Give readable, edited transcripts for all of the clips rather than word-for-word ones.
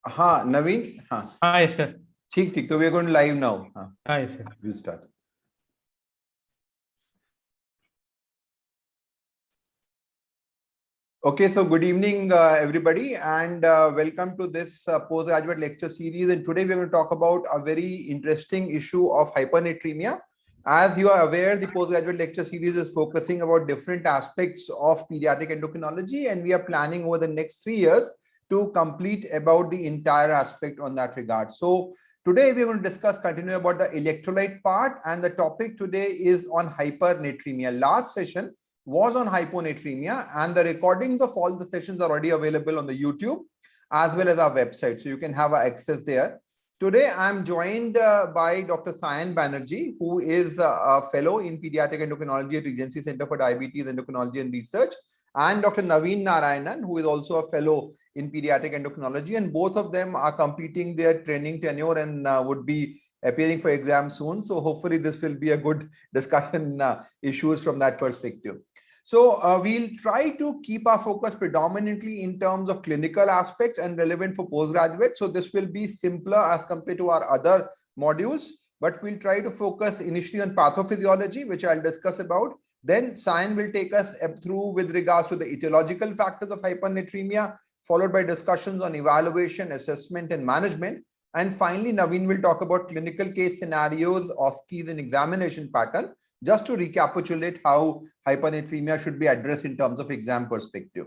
हाँ नवीन, हाँ हाँ यस सर, ठीक ठीक, तो we are going live now. हाँ yes sir. We'll start. Okay, so good evening, everybody, and welcome to this postgraduate lecture series. And today we're going to talk about a very interesting issue of hyponatremia. As you are aware, the postgraduate lecture series is focusing about different aspects of pediatric endocrinology, and we are planning over the next 3 years to complete about the entire aspect on that regard. So today we're going to continue about the electrolyte part, and the topic today is on hypernatremia. Last session was on hyponatremia, and the recordings of all the sessions are already available on the YouTube as well as our website, so you can have access there. Today I'm joined by Dr. Sayan Banerjee, who is a fellow in pediatric endocrinology at Regency Center for Diabetes, Endocrinology and Research, and Dr. Naveen Narayanan, who is also a fellow in pediatric endocrinology, and both of them are completing their training tenure and would be appearing for exam soon. So hopefully this will be a good discussion issues from that perspective. So we'll try to keep our focus predominantly in terms of clinical aspects and relevant for postgraduate. So this will be simpler as compared to our other modules, but we'll try to focus initially on pathophysiology, which I'll discuss about. Then Sayan will take us through with regards to the etiological factors of hyponatremia, followed by discussions on evaluation, assessment, and management. And finally, Naveen will talk about clinical case scenarios, OSCEs, and examination pattern, just to recapitulate how hyponatremia should be addressed in terms of exam perspective.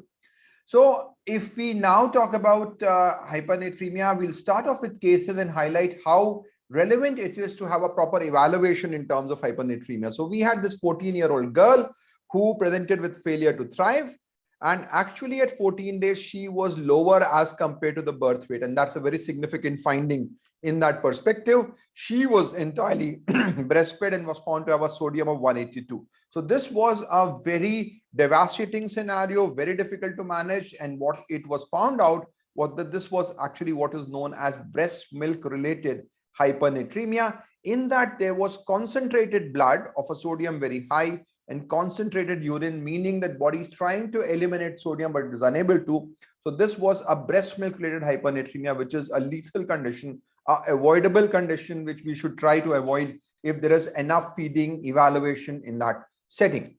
So if we now talk about hyponatremia, we'll start off with cases and highlight how relevant it is to have a proper evaluation in terms of hyponatremia. So we had this 14-year-old girl who presented with failure to thrive. And actually at 14 days, she was lower as compared to the birth weight. And that's a very significant finding in that perspective. She was entirely breastfed and was found to have a sodium of 182. So this was a very devastating scenario, very difficult to manage. And what it was found out was that this was actually what is known as breast milk related hyponatremia, in that there was concentrated blood of a sodium very high and concentrated urine, meaning that body is trying to eliminate sodium but it is unable to. So this was a breast milk related hyponatremia, which is a lethal condition, a avoidable condition, which we should try to avoid if there is enough feeding evaluation in that setting.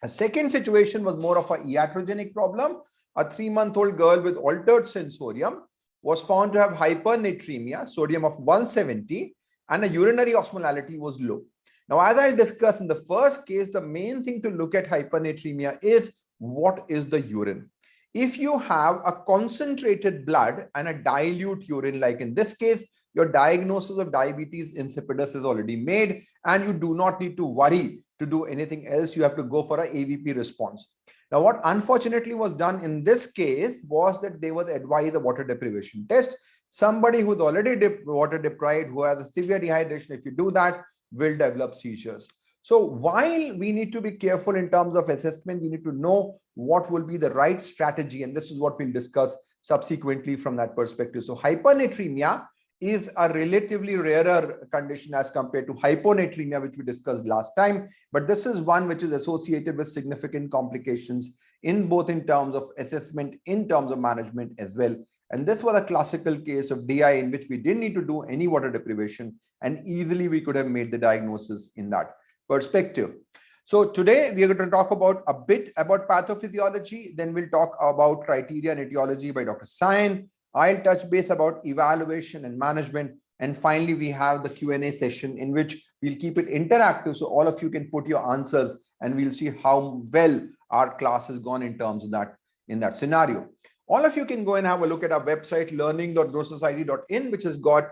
A second situation was more of a iatrogenic problem. A 3-month-old girl with altered sensorium was found to have hypernatremia, sodium of 170, and a urinary osmolality was low. Now, as I'll discuss in the first case, the main thing to look at hyponatremia is what is the urine. If you have a concentrated blood and a dilute urine, like in this case, your diagnosis of diabetes insipidus is already made, and you do not need to worry to do anything else. You have to go for an AVP response. Now, what unfortunately was done in this case was that they were advised a water deprivation test. Somebody who's already water deprived, who has a severe dehydration, if you do that, will develop seizures. So while we need to be careful in terms of assessment, we need to know what will be the right strategy. And this is what we'll discuss subsequently from that perspective. So hyponatremia is a relatively rarer condition as compared to hyponatremia, which we discussed last time. But this is one which is associated with significant complications in both in terms of assessment, in terms of management as well. And this was a classical case of DI in which we didn't need to do any water deprivation, and easily we could have made the diagnosis in that perspective. So today we are going to talk about a bit about pathophysiology. Then we'll talk about criteria and etiology by Dr. Sayan. I'll touch base about evaluation and management. And finally, we have the Q&A session in which we'll keep it interactive, so all of you can put your answers and we'll see how well our class has gone in terms of that, in that scenario. All of you can go and have a look at our website, learning.neurosociety.in, which has got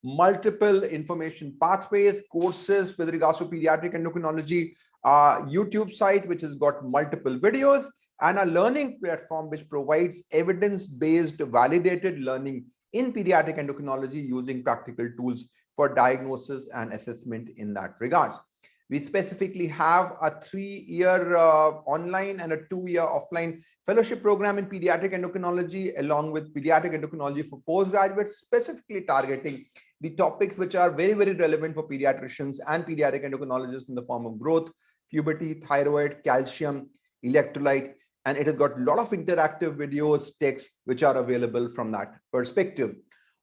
multiple information pathways, courses with regards to pediatric endocrinology, YouTube site, which has got multiple videos, and a learning platform which provides evidence-based validated learning in pediatric endocrinology using practical tools for diagnosis and assessment in that regards. We specifically have a 3-year online and a 2-year offline fellowship program in pediatric endocrinology, along with pediatric endocrinology for postgraduates, specifically targeting the topics which are very, very relevant for pediatricians and pediatric endocrinologists in the form of growth, puberty, thyroid, calcium, electrolyte, and it has got a lot of interactive videos, texts, which are available from that perspective.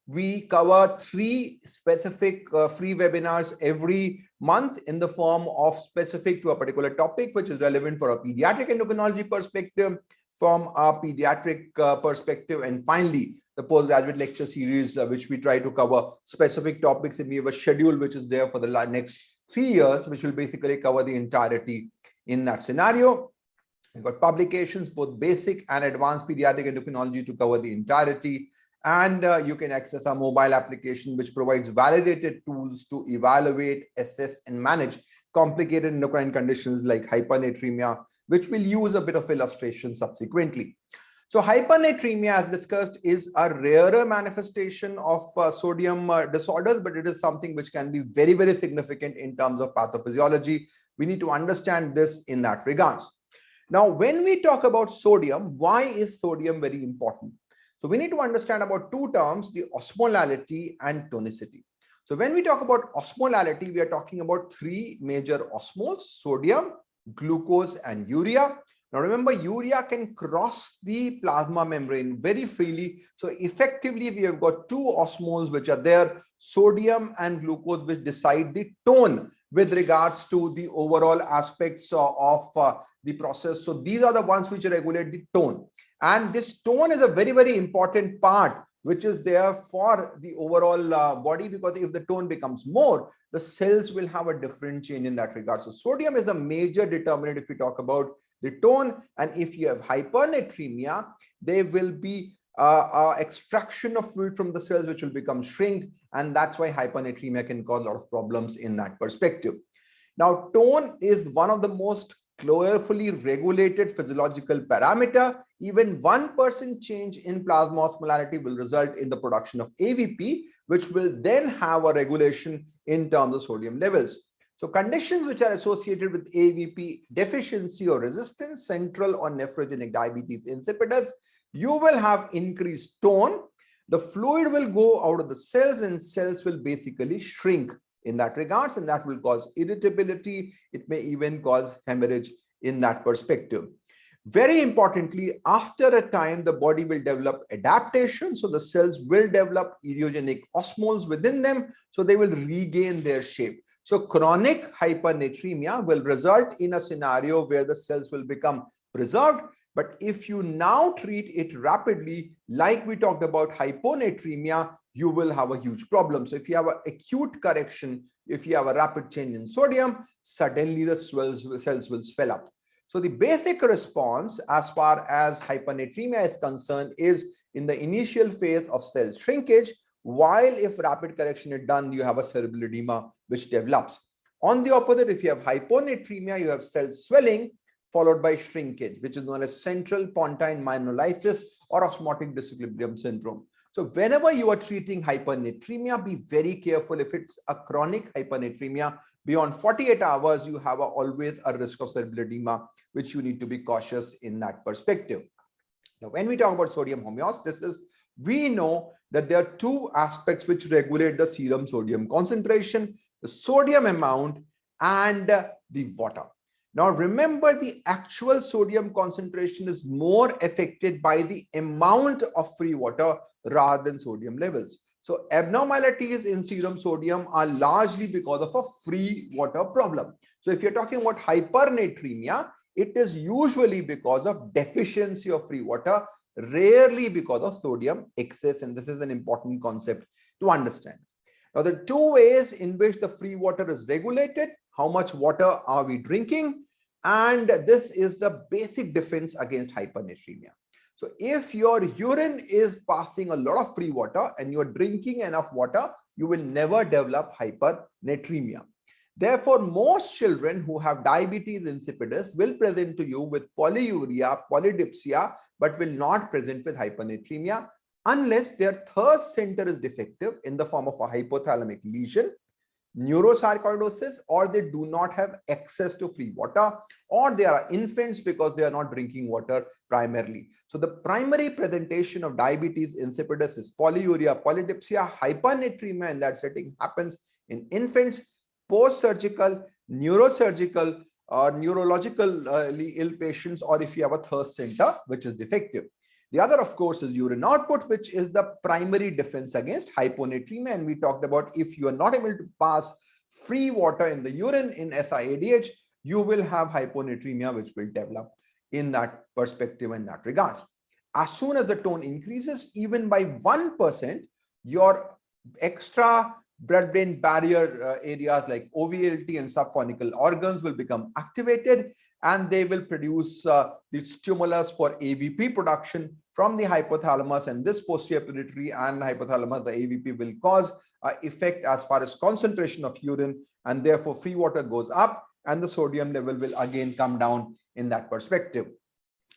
We cover 3 specific free webinars every month in the form of specific to a particular topic, which is relevant for a pediatric endocrinology perspective, from a pediatric perspective, and finally, the postgraduate lecture series, which we try to cover specific topics, and we have a schedule which is there for the next 3 years, which will basically cover the entirety in that scenario. We've got publications, both basic and advanced pediatric endocrinology, to cover the entirety. And you can access our mobile application, which provides validated tools to evaluate, assess, and manage complicated endocrine conditions like hyponatremia, which we'll use a bit of illustration subsequently. So hyponatremia, as discussed, is a rarer manifestation of sodium disorders, but it is something which can be very, very significant in terms of pathophysiology. We need to understand this in that regards. Now, when we talk about sodium, why is sodium very important? So we need to understand about 2 terms, the osmolality and tonicity. So when we talk about osmolality, we are talking about 3 major osmoles: sodium, glucose, and urea. Now remember, urea can cross the plasma membrane very freely. So effectively, we have got 2 osmoles which are there, sodium and glucose, which decide the tone with regards to the overall aspects of the process. So these are the ones which regulate the tone. And this tone is a very, very important part which is there for the overall body, because if the tone becomes more, the cells will have a different change in that regard. So sodium is the major determinant if we talk about the tone. And if you have hyponatremia, there will be extraction of fluid from the cells, which will become shrink. And that's why hyponatremia can cause a lot of problems in that perspective. Now, tone is one of the most carefully regulated physiological parameter. Even 1% change in plasma osmolality will result in the production of AVP, which will then have a regulation in terms of sodium levels. So conditions which are associated with AVP deficiency or resistance, central or nephrogenic diabetes insipidus, you will have increased tone. The fluid will go out of the cells and cells will basically shrink in that regards, and that will cause irritability. It may even cause hemorrhage in that perspective. Very importantly, after a time, the body will develop adaptation. So the cells will develop etiogenic osmoles within them. So they will regain their shape. So chronic hyponatremia will result in a scenario where the cells will become preserved. But if you now treat it rapidly, like we talked about hyponatremia, you will have a huge problem. So if you have an acute correction, if you have a rapid change in sodium, suddenly the cells will swell up. So the basic response as far as hyponatremia is concerned is in the initial phase of cell shrinkage, while if rapid correction is done, you have a cerebral edema which develops. On the opposite, if you have hyponatremia, you have cell swelling followed by shrinkage, which is known as central pontine myelinolysis or osmotic disequilibrium syndrome. So whenever you are treating hyponatremia, be very careful. If it's a chronic hyponatremia, beyond 48 hours, you have always a risk of cerebral edema, which you need to be cautious in that perspective. Now, when we talk about sodium homeostasis, we know that there are 2 aspects which regulate the serum sodium concentration: the sodium amount and the water. Now, remember, the actual sodium concentration is more affected by the amount of free water rather than sodium levels. So abnormalities in serum sodium are largely because of a free water problem. So if you're talking about hypernatremia, it is usually because of deficiency of free water, rarely because of sodium excess. And this is an important concept to understand. Now, the 2 ways in which the free water is regulated: how much water are we drinking? And this is the basic defense against hyponatremia. So if your urine is passing a lot of free water and you're drinking enough water, you will never develop hyponatremia. Therefore, most children who have diabetes insipidus will present to you with polyuria, polydipsia, but will not present with hyponatremia unless their thirst center is defective in the form of a hypothalamic lesion, neurosarcoidosis, or they do not have access to free water, or they are infants because they are not drinking water primarily. So the primary presentation of diabetes insipidus is polyuria, polydipsia. Hyponatremia in that setting happens in infants, post-surgical, neurosurgical, neurologically ill patients, or if you have a thirst center, which is defective. The other, of course, is urine output, which is the primary defense against hyponatremia. And we talked about if you are not able to pass free water in the urine in SIADH, you will have hyponatremia, which will develop in that perspective in that regard. As soon as the tone increases, even by 1%, your extra blood-brain barrier areas like OVLT and subphonical organs will become activated, and they will produce the stimulus for AVP production from the hypothalamus, and this posterior pituitary and hypothalamus, the AVP will cause effect as far as concentration of urine, and therefore free water goes up and the sodium level will again come down in that perspective.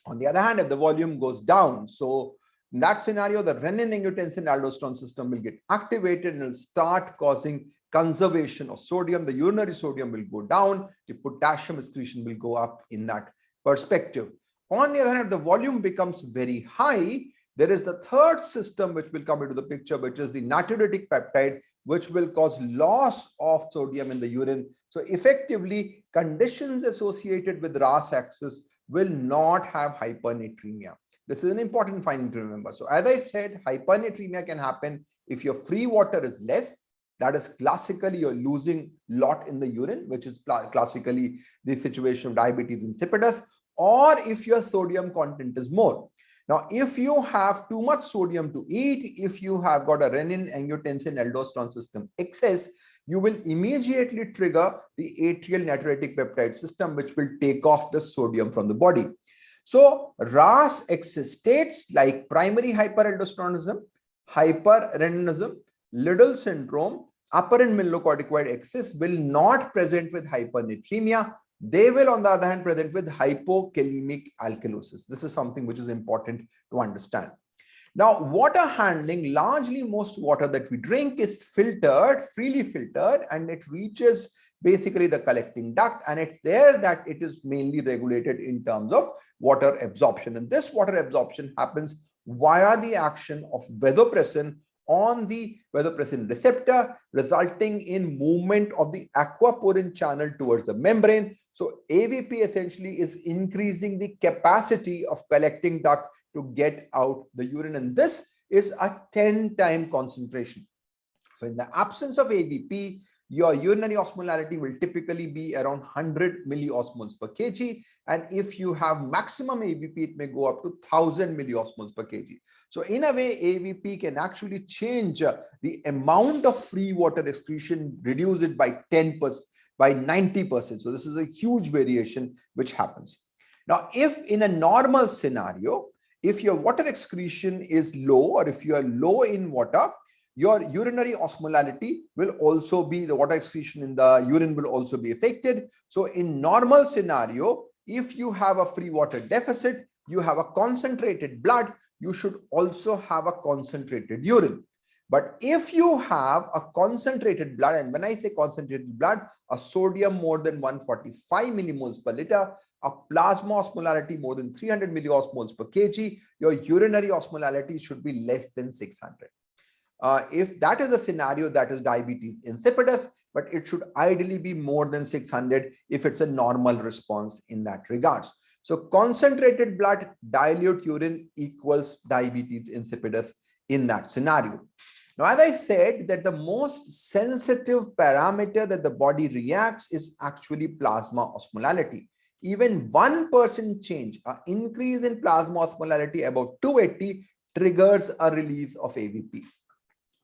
On the other hand, if the volume goes down, so in that scenario, the renin-angiotensin-aldosterone system will get activated and will start causing conservation of sodium. The urinary sodium will go down, the potassium excretion will go up in that perspective. On the other hand, if the volume becomes very high, there is the third system which will come into the picture, which is the natriuretic peptide, which will cause loss of sodium in the urine. So effectively, conditions associated with RAS axis will not have hypernatremia. This is an important finding to remember. So as I said, hypernatremia can happen if your free water is less. That is classically you're losing lot in the urine, which is classically the situation of diabetes insipidus, or if your sodium content is more. Now, if you have too much sodium to eat, if you have got a renin-angiotensin-aldosterone system excess, you will immediately trigger the atrial natriuretic peptide system, which will take off the sodium from the body. So RAS excess states like primary hyperaldosteronism, hyperrenism, Liddle syndrome, upper and middle corticoid excess will not present with hypernatremia. They will, on the other hand, present with hypokalemic alkalosis. This is something which is important to understand. Now, water handling, largely most water that we drink is filtered, freely filtered, and it reaches basically the collecting duct, and it's there that it is mainly regulated in terms of water absorption. And this water absorption happens via the action of vasopressin on the vasopressin receptor, resulting in movement of the aquaporin channel towards the membrane. So AVP essentially is increasing the capacity of collecting duct to get out the urine, and this is a 10-time concentration. So in the absence of AVP, your urinary osmolality will typically be around 100 milliosmoles per kg, and if you have maximum AVP, it may go up to 1000 milliosmoles per kg. So in a way, AVP can actually change the amount of free water excretion, reduce it by 10%, by 90%. So this is a huge variation which happens. Now, if in a normal scenario, if your water excretion is low, or if you are low in water, your urinary osmolality will also be, the water excretion in the urine will also be affected. So in normal scenario, if you have a free water deficit, you have a concentrated blood, you should also have a concentrated urine. But if you have a concentrated blood, and when I say concentrated blood, a sodium more than 145 millimoles per liter, a plasma osmolality more than 300 milliosmoles per kg, your urinary osmolality should be less than 600. If that is the scenario, that is diabetes insipidus, but it should ideally be more than 600 if it's a normal response in that regards. So concentrated blood, dilute urine equals diabetes insipidus in that scenario. Now, as I said, that the most sensitive parameter that the body reacts is actually plasma osmolality. Even 1% change, an increase in plasma osmolality above 280 triggers a release of AVP.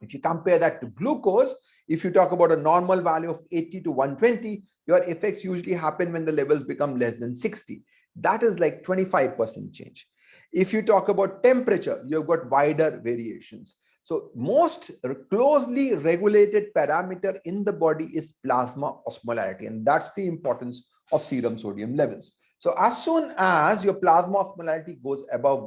If you compare that to glucose, if you talk about a normal value of 80 to 120, your effects usually happen when the levels become less than 60. That is like 25% change. If you talk about temperature, you've got wider variations. So most closely regulated parameter in the body is plasma osmolality, and that's the importance of serum sodium levels. So as soon as your plasma osmolality goes above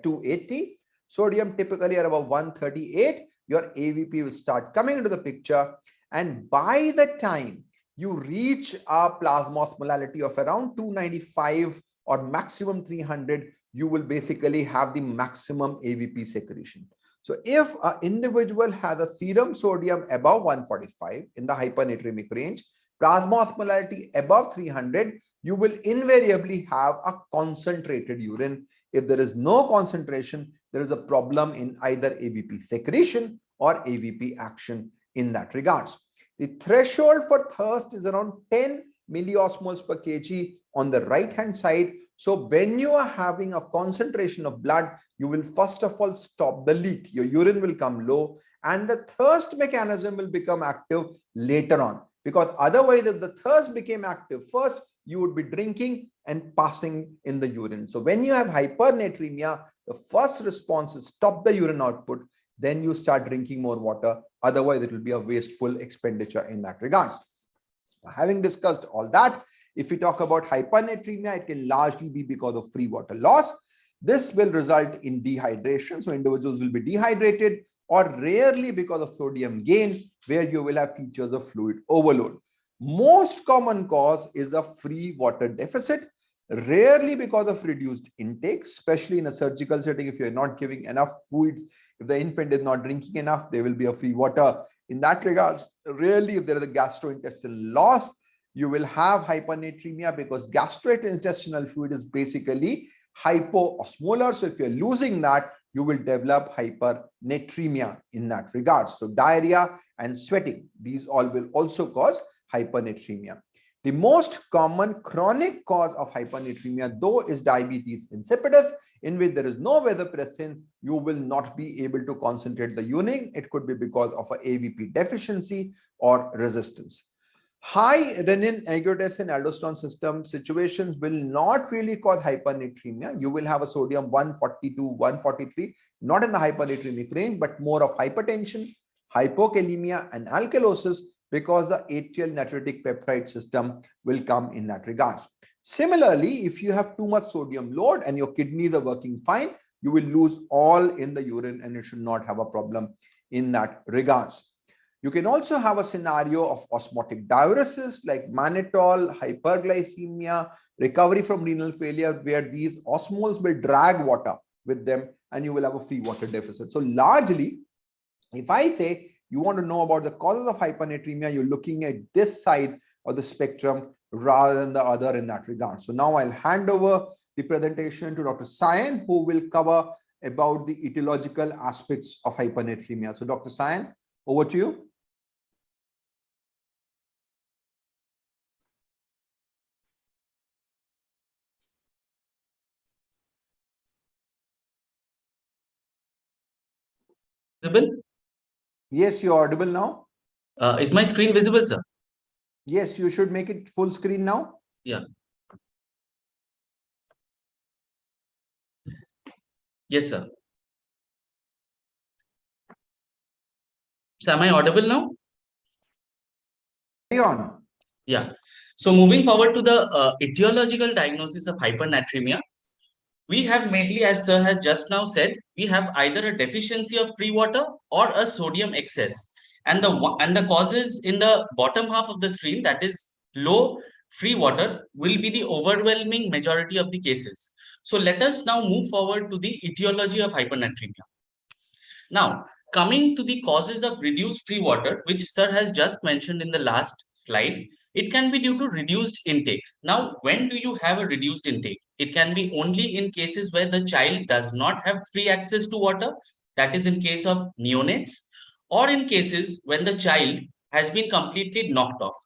280, sodium typically are above 138, your AVP will start coming into the picture. And by the time you reach a plasma osmolality of around 295 or maximum 300, you will basically have the maximum AVP secretion. So if an individual has a serum sodium above 145 in the hypernatremic range, plasma osmolality above 300, you will invariably have a concentrated urine. If there is no concentration, there is a problem in either AVP secretion or AVP action in that regards. The threshold for thirst is around 10 milliosmoles per kg on the right hand side. So when you are having a concentration of blood, you will first of all stop the leak. Your urine will come low and the thirst mechanism will become active later on. Because otherwise, if the thirst became active first, you would be drinking and passing in the urine. So when you have hypernatremia, the first response is stop the urine output, then you start drinking more water. Otherwise, it will be a wasteful expenditure in that regards. Having discussed all that, if we talk about hyponatremia, it can largely be because of free water loss. This will result in dehydration. So individuals will be dehydrated, or rarely because of sodium gain, where you will have features of fluid overload. Most common cause is a free water deficit, rarely because of reduced intake, especially in a surgical setting. If you're not giving enough fluids, if the infant is not drinking enough, there will be a free water. In that regards, rarely if there is a gastrointestinal loss, you will have hyponatremia, because gastrointestinal fluid is basically hypoosmolar. So if you're losing that, you will develop hypernatremia in that regard. So diarrhea and sweating, these all will also cause hypernatremia. The most common chronic cause of hyponatremia, though, is diabetes insipidus, in which there is no vasopressin. You will not be able to concentrate the urine. It could be because of a AVP deficiency or resistance. High renin, angiotensin, aldosterone system situations will not really cause hypernatremia. You will have a sodium 142, 143, not in the hypernatremic range, but more of hypertension, hypokalemia, and alkalosis, because the atrial natriuretic peptide system will come in that regards. Similarly, if you have too much sodium load and your kidneys are working fine, you will lose all in the urine, and it should not have a problem in that regards. You can also have a scenario of osmotic diuresis like mannitol, hyperglycemia, recovery from renal failure, where these osmoles will drag water with them and you will have a free water deficit. So largely, if I say you want to know about the causes of hyponatremia, you're looking at this side of the spectrum rather than the other in that regard. So now I'll hand over the presentation to Dr. Sayan, who will cover about the etiological aspects of hyponatremia. So Dr. Sayan, over to you. Visible? Yes, you're audible now. Is my screen visible, sir? Yes, you should make it full screen now. Yeah. Yes, sir. So am I audible now? Carry on. Yeah. So moving forward to the etiological diagnosis of hypernatremia, we have mainly, as sir has just now said, we have either a deficiency of free water or a sodium excess. And the causes in the bottom half of the screen, that is low free water, will be the overwhelming majority of the cases. So let us now move forward to the etiology of hypernatremia. Now, coming to the causes of reduced free water, which sir has just mentioned in the last slide, it can be due to reduced intake. Now, when do you have a reduced intake? It can be only in cases where the child does not have free access to water, that is in case of neonates, or in cases when the child has been completely knocked off.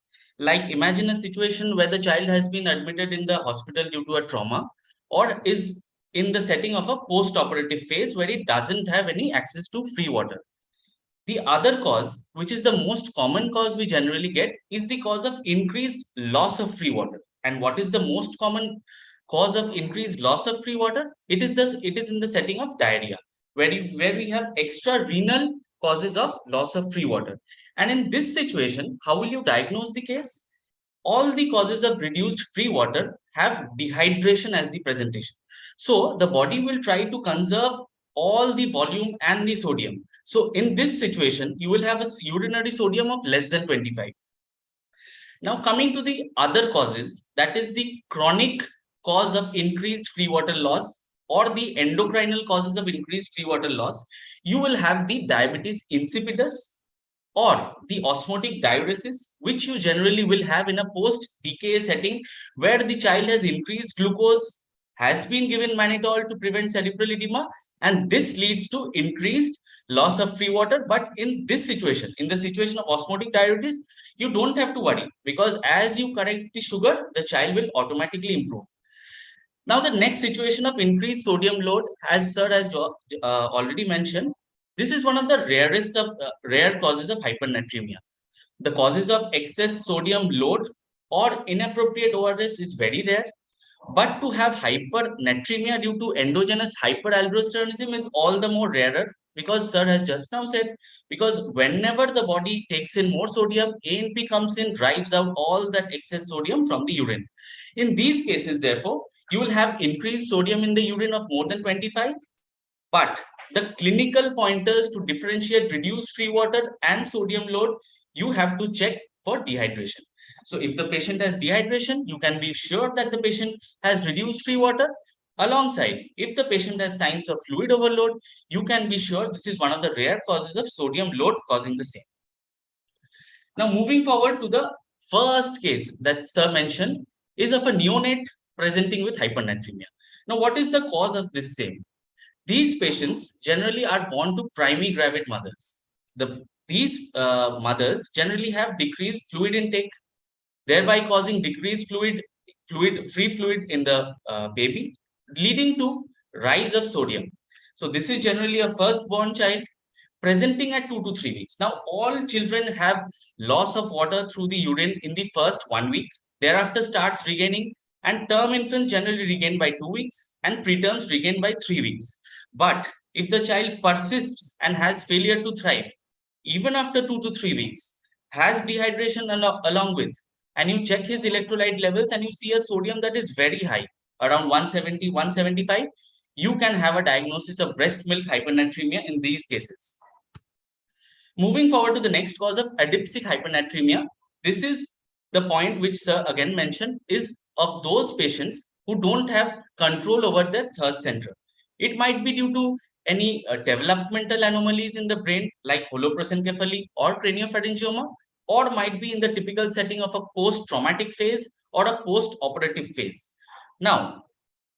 Like imagine a situation where the child has been admitted in the hospital due to a trauma, or is in the setting of a post-operative phase where it doesn't have any access to free water. The other cause, which is the most common cause we generally get, is the cause of increased loss of free water. And what is the most common cause of increased loss of free water? It is in the setting of diarrhea, where we have extra renal causes of loss of free water. And in this situation, how will you diagnose the case? All the causes of reduced free water have dehydration as the presentation. So the body will try to conserve all the volume and the sodium. So in this situation, you will have a urinary sodium of less than 25. Now coming to the other causes, that is the chronic cause of increased free water loss or the endocrinal causes of increased free water loss, you will have the diabetes insipidus, or the osmotic diuresis, which you generally will have in a post-decay setting where the child has increased glucose, has been given mannitol to prevent cerebral edema, and this leads to increased loss of free water. But in this situation, in the situation of osmotic diuresis, you don't have to worry, because as you correct the sugar, the child will automatically improve. Now, the next situation of increased sodium load, as sir has already mentioned, this is one of the rarest of rare causes of hypernatremia. The causes of excess sodium load or inappropriate ORS is very rare, but to have hypernatremia due to endogenous hyperaldosteronism is all the more rarer, because sir has just now said, because whenever the body takes in more sodium, ANP comes in, drives out all that excess sodium from the urine. In these cases, therefore, you will have increased sodium in the urine of more than 25, but the clinical pointers to differentiate reduced free water and sodium load, you have to check for dehydration. So if the patient has dehydration, you can be sure that the patient has reduced free water. Alongside, if the patient has signs of fluid overload, you can be sure this is one of the rare causes of sodium load causing the same. Now, moving forward to the first case that sir mentioned is of a neonate presenting with hypernatremia. Now, what is the cause of this same? These patients generally are born to primigravid mothers. These mothers generally have decreased fluid intake, thereby causing decreased free fluid in the baby, leading to rise of sodium. So this is generally a firstborn child presenting at 2 to 3 weeks. Now, all children have loss of water through the urine in the first 1 week. Thereafter starts regaining, and term infants generally regain by 2 weeks and preterms regain by 3 weeks. But if the child persists and has failure to thrive, even after 2 to 3 weeks, has dehydration along with, and you check his electrolyte levels and you see a sodium that is very high, around 170, 175, you can have a diagnosis of breast milk hypernatremia in these cases. Moving forward to the next cause of adipsic hypernatremia, this is the point which sir again mentioned, is of those patients who don't have control over their thirst center. It might be due to any developmental anomalies in the brain like holoprosencephaly or craniopharyngioma, or might be in the typical setting of a post-traumatic phase or a post-operative phase. Now,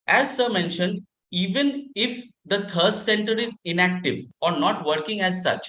as sir mentioned, even if the thirst center is inactive or not working as such,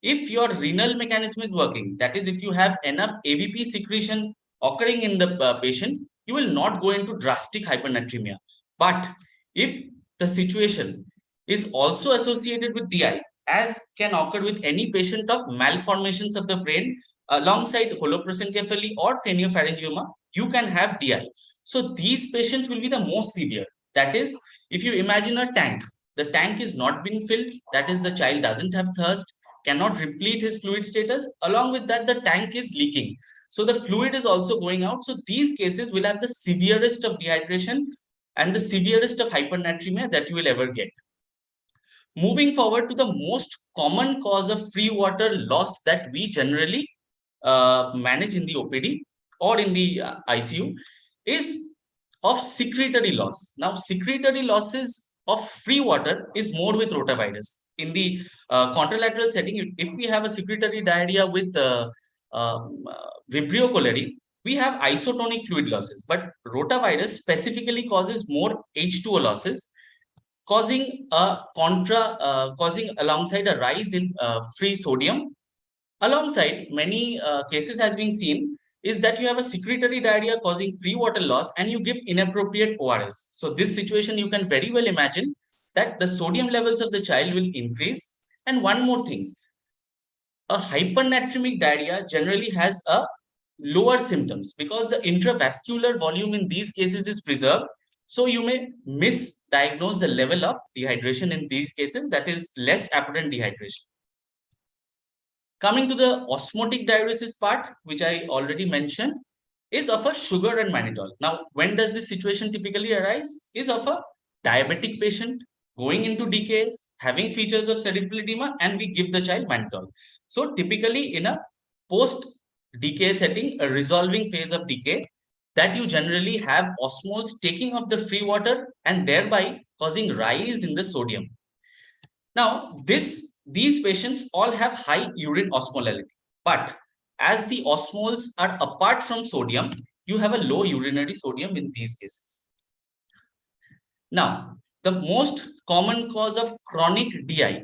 if your renal mechanism is working, that is, if you have enough AVP secretion occurring in the patient, you will not go into drastic hypernatremia. But if the situation is also associated with DI, as can occur with any patient of malformations of the brain alongside holoprosencephaly or craniopharyngioma, you can have DI. So these patients will be the most severe. That is, if you imagine a tank, the tank is not being filled, that is, the child doesn't have thirst, cannot replete his fluid status. Along with that, the tank is leaking. So the fluid is also going out. So these cases will have the severest of dehydration and the severest of hypernatremia that you will ever get. Moving forward to the most common cause of free water loss that we generally manage in the OPD or in the ICU is of secretory loss. Now, secretory losses of free water is more with rotavirus. In the contralateral setting, if we have a secretory diarrhea with Vibrio cholerae, we have isotonic fluid losses, but rotavirus specifically causes more H2O losses, causing alongside a rise in free sodium. Alongside, many cases has been seen is that you have a secretory diarrhea causing free water loss and you give inappropriate ORS. So this situation, you can very well imagine that the sodium levels of the child will increase. And one more thing, a hypernatremic diarrhea generally has a lower symptoms because the intravascular volume in these cases is preserved. So you may misdiagnose the level of dehydration in these cases, that is less apparent dehydration. Coming to the osmotic diuresis part, which I already mentioned, is of a sugar and mannitol. Now, when does this situation typically arise? Is of a diabetic patient going into decay, having features of cerebral edema, and we give the child mannitol. So typically in a post-decay setting, a resolving phase of decay, that you generally have osmoles taking up the free water and thereby causing rise in the sodium. Now, these patients all have high urine osmolality. But as the osmoles are apart from sodium, you have a low urinary sodium in these cases. Now, the most common cause of chronic DI,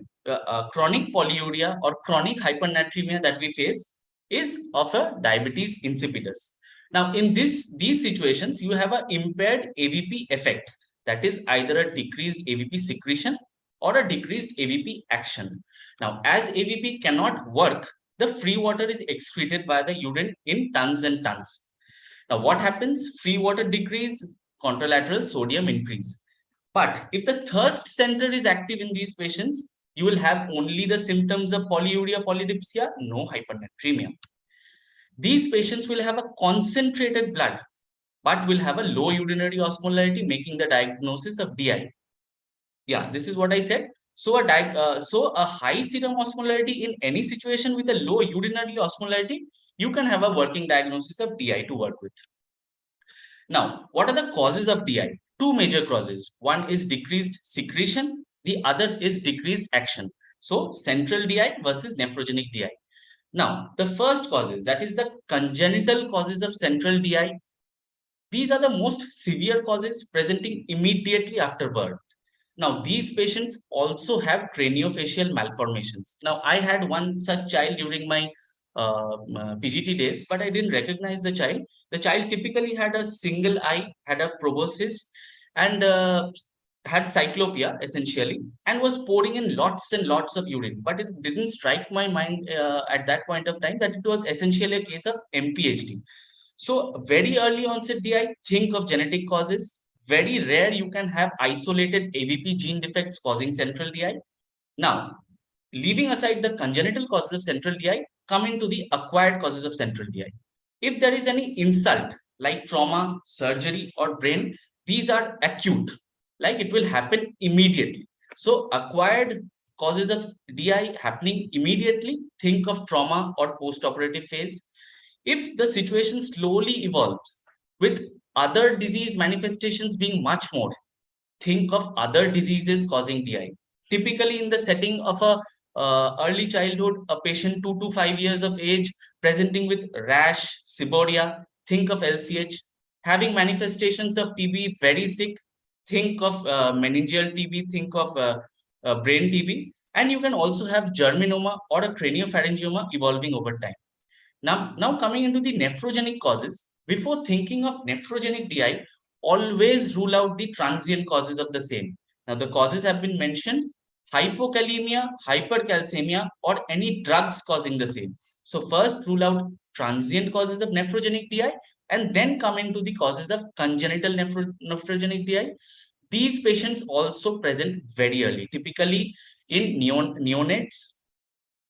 chronic polyuria or chronic hypernatremia that we face is of a diabetes insipidus. Now, in these situations, you have an impaired AVP effect. That is either a decreased AVP secretion or a decreased AVP action. Now, as AVP cannot work, the free water is excreted by the urine in tons and tons. Now, what happens? Free water decrease, contralateral sodium increase. But if the thirst center is active in these patients, you will have only the symptoms of polyuria, polydipsia, no hypernatremia. These patients will have a concentrated blood, but will have a low urinary osmolality, making the diagnosis of DI. Yeah, this is what I said. So a high serum osmolality in any situation with a low urinary osmolality, you can have a working diagnosis of DI to work with. Now, what are the causes of DI? Two major causes. One is decreased secretion, the other is decreased action. So, central DI versus nephrogenic DI. Now, the first causes, that is the congenital causes of central DI. These are the most severe causes presenting immediately after birth. Now, these patients also have craniofacial malformations. Now, I had one such child during my PGT days, but I didn't recognize the child. The child typically had a single eye, had a proboscis, and had cyclopia essentially, and was pouring in lots and lots of urine. But it didn't strike my mind at that point of time that it was essentially a case of MPHD. So, very early onset DI, think of genetic causes. Very rare you can have isolated AVP gene defects causing central DI. Now, leaving aside the congenital causes of central DI, come into the acquired causes of central DI. If there is any insult like trauma, surgery, or brain, these are acute, like it will happen immediately. So, acquired causes of DI happening immediately, think of trauma or post-operative phase. If the situation slowly evolves with other disease manifestations being much more, think of other diseases causing DI. Typically, in the setting of a early childhood, a patient 2 to 5 years of age presenting with rash, seborrhea, think of LCH. Having manifestations of TB, very sick, think of meningeal TB, think of brain TB. And you can also have germinoma or a craniopharyngioma evolving over time. Now coming into the nephrogenic causes, before thinking of nephrogenic DI, always rule out the transient causes of the same. Now the causes have been mentioned: hypokalemia, hypercalcemia, or any drugs causing the same. So first rule out transient causes of nephrogenic DI and then come into the causes of congenital nephrogenic DI. These patients also present very early, typically in neonates.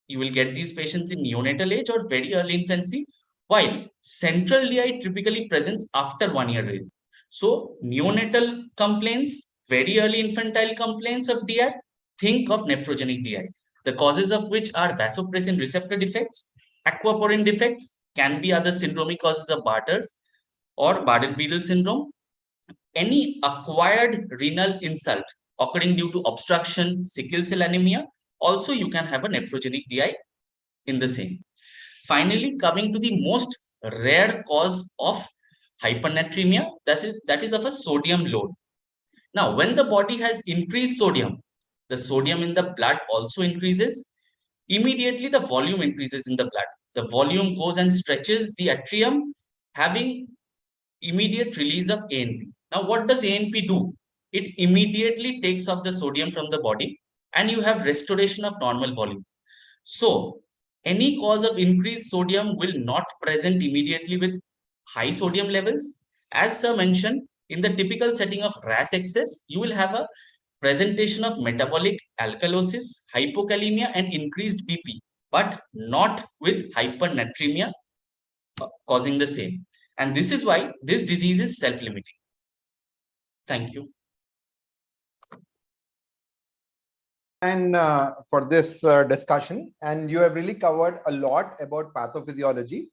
You will get these patients in neonatal age or very early infancy, while central DI typically presents after 1 year age. So, neonatal complaints, very early infantile complaints of DI, think of nephrogenic DI. The causes of which are vasopressin receptor defects, aquaporin defects, can be other syndromic causes of Barter's or Bardet-Biedl syndrome. Any acquired renal insult occurring due to obstruction, sickle cell anemia, also you can have a nephrogenic DI in the same. Finally, coming to the most rare cause of hypernatremia, that is of a sodium load. Now, when the body has increased sodium, the sodium in the blood also increases. Immediately, the volume increases in the blood. The volume goes and stretches the atrium, having immediate release of ANP. Now, what does ANP do? It immediately takes off the sodium from the body and you have restoration of normal volume. So, any cause of increased sodium will not present immediately with high sodium levels. As sir mentioned, in the typical setting of RAS excess, you will have a presentation of metabolic alkalosis, hypokalemia, and increased BP, but not with hypernatremia causing the same. And this is why this disease is self-limiting. Thank you. And for this discussion, and you have really covered a lot about pathophysiology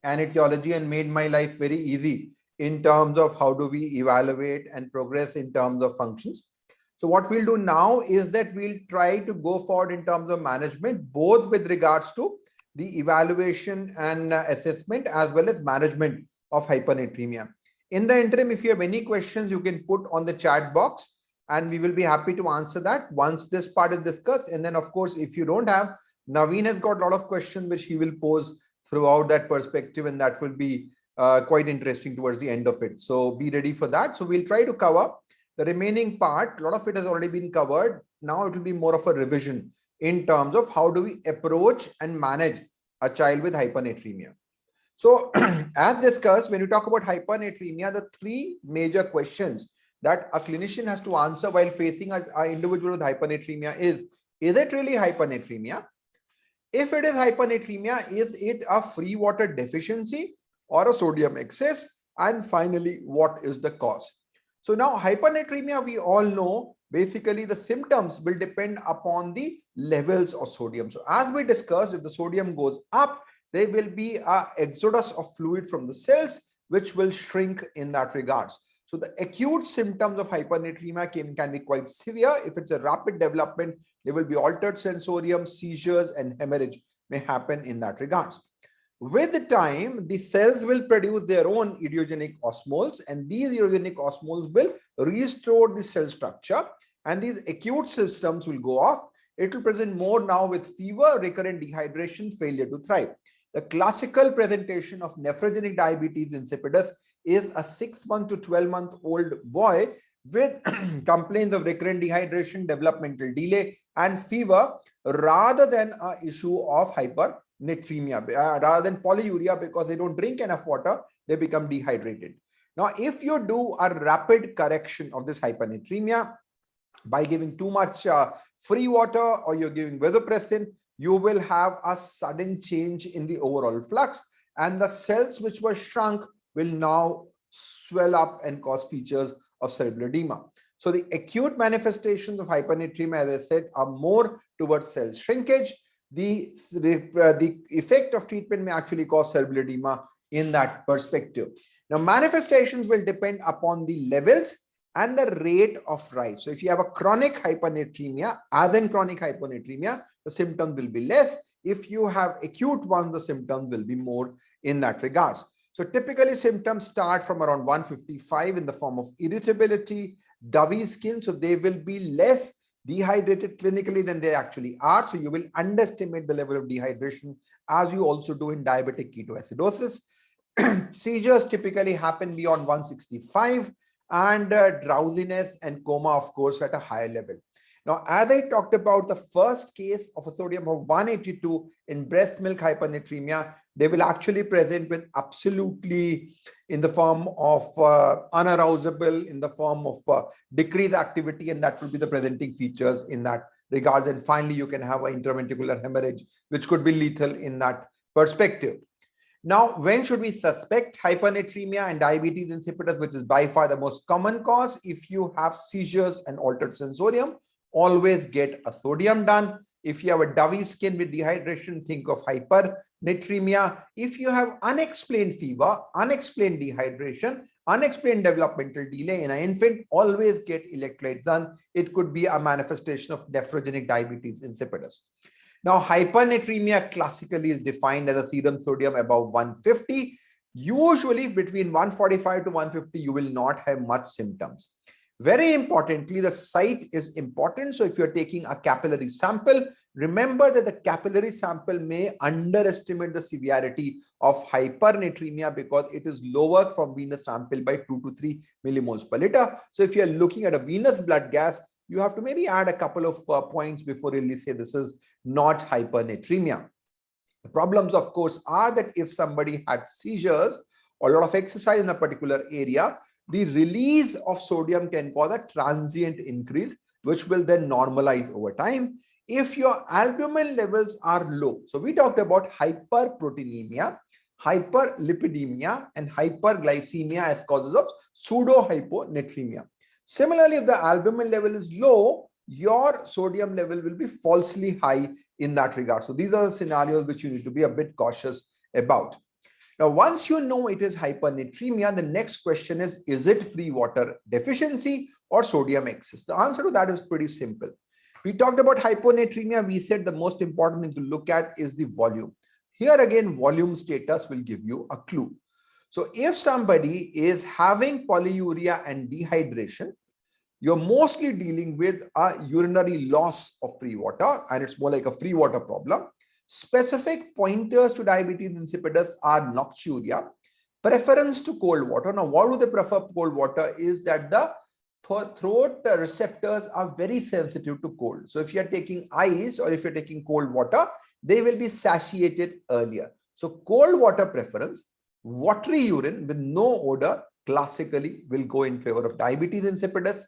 and etiology and made my life very easy in terms of how do we evaluate and progress in terms of functions. So what we'll do now is that we'll try to go forward in terms of management, both with regards to the evaluation and assessment as well as management of hyponatremia. In the interim, if you have any questions, you can put on the chat box and we will be happy to answer that once this part is discussed. And then, of course, if you don't have, Naveen has got a lot of questions which he will pose throughout that perspective, and that will be quite interesting towards the end of it. So be ready for that. So we'll try to cover the remaining part. A lot of it has already been covered. Now it will be more of a revision in terms of how do we approach and manage a child with hyponatremia. So as discussed, when you talk about hyponatremia, the three major questions that a clinician has to answer while facing an individual with hyponatremia is it really hyponatremia? If it is hyponatremia, is it a free water deficiency or a sodium excess? And finally, what is the cause? So now hyponatremia, we all know, basically the symptoms will depend upon the levels of sodium. So as we discussed, if the sodium goes up, there will be an exodus of fluid from the cells, which will shrink in that regards. So the acute symptoms of hyponatremia can be quite severe. If it's a rapid development, there will be altered sensorium, seizures, and hemorrhage may happen in that regards. With the time, the cells will produce their own idiogenic osmoles, and these idiogenic osmoles will restore the cell structure, and these acute systems will go off. It will present more now with fever, recurrent dehydration, failure to thrive. The classical presentation of nephrogenic diabetes insipidus is a 6-month to 12-month-old boy with complaints of recurrent dehydration, developmental delay, and fever, rather than an issue of hypernatremia, rather than polyuria, because they don't drink enough water, they become dehydrated. Now, if you do a rapid correction of this hyponatremia by giving too much free water, or you're giving vasopressin, you will have a sudden change in the overall flux, and the cells which were shrunk will now swell up and cause features of cerebral edema. So the acute manifestations of hyponatremia, as I said, are more towards cell shrinkage. The effect of treatment may actually cause cerebral edema in that perspective. Now, manifestations will depend upon the levels and the rate of rise. So if you have a chronic hyponatremia, as in chronic hyponatremia, the symptoms will be less. If you have acute ones, the symptoms will be more in that regards. So typically symptoms start from around 155 in the form of irritability, doughy skin. So they will be less dehydrated clinically than they actually are. So you will underestimate the level of dehydration, as you also do in diabetic ketoacidosis. Seizures typically happen beyond 165, and drowsiness and coma, of course, at a higher level. Now, as I talked about the first case of a sodium of 182 in breast milk hyponatremia, they will actually present with absolutely in the form of unarousable, in the form of decreased activity, and that will be the presenting features in that regard. And finally, you can have an intraventricular hemorrhage, which could be lethal in that perspective. Now, when should we suspect hyponatremia and diabetes insipidus, which is by far the most common cause? If you have seizures and altered sensorium, always get a sodium done. If you have a doughy skin with dehydration, think of hypernatremia. If you have unexplained fever, unexplained dehydration, unexplained developmental delay in an infant, always get electrolytes done. It could be a manifestation of nephrogenic diabetes insipidus. Now, hyponatremia classically is defined as a serum sodium above 150. Usually between 145 to 150, you will not have much symptoms. Very importantly, the site is important. So if you're taking a capillary sample, remember that the capillary sample may underestimate the severity of hypernatremia because it is lower from venous sample by 2 to 3 millimoles per liter. So if you're looking at a venous blood gas, you have to maybe add a couple of points before you really say this is not hypernatremia. The problems, of course, are that if somebody had seizures or a lot of exercise in a particular area, the release of sodium can cause a transient increase, which will then normalize over time. If your albumin levels are low, so we talked about hyperproteinemia, hyperlipidemia, and hyperglycemia as causes of pseudo-hyponatremia. Similarly, if the albumin level is low, your sodium level will be falsely high in that regard. So these are the scenarios which you need to be a bit cautious about. Now, once you know it is hyponatremia, the next question is it free water deficiency or sodium excess? The answer to that is pretty simple. We talked about hyponatremia. We said the most important thing to look at is the volume. Here again, volume status will give you a clue. So if somebody is having polyuria and dehydration, you're mostly dealing with a urinary loss of free water, and it's more like a free water problem. Specific pointers to diabetes insipidus are nocturia, preference to cold water. Now, why do they prefer cold water? Is that the throat receptors are very sensitive to cold. So if you're taking ice or if you're taking cold water, they will be satiated earlier. So cold water preference, watery urine with no odor classically will go in favor of diabetes insipidus.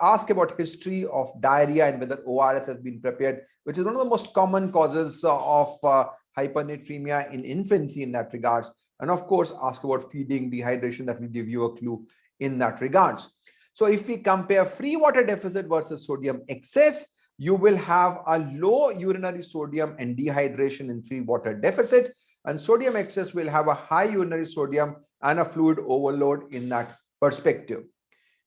Ask about history of diarrhea and whether ORS has been prepared, which is one of the most common causes of hyponatremia in infancy in that regards. And of course, ask about feeding, dehydration, that will give you a clue in that regards. So if we compare free water deficit versus sodium excess, you will have a low urinary sodium and dehydration in free water deficit, and sodium excess will have a high urinary sodium and a fluid overload in that perspective.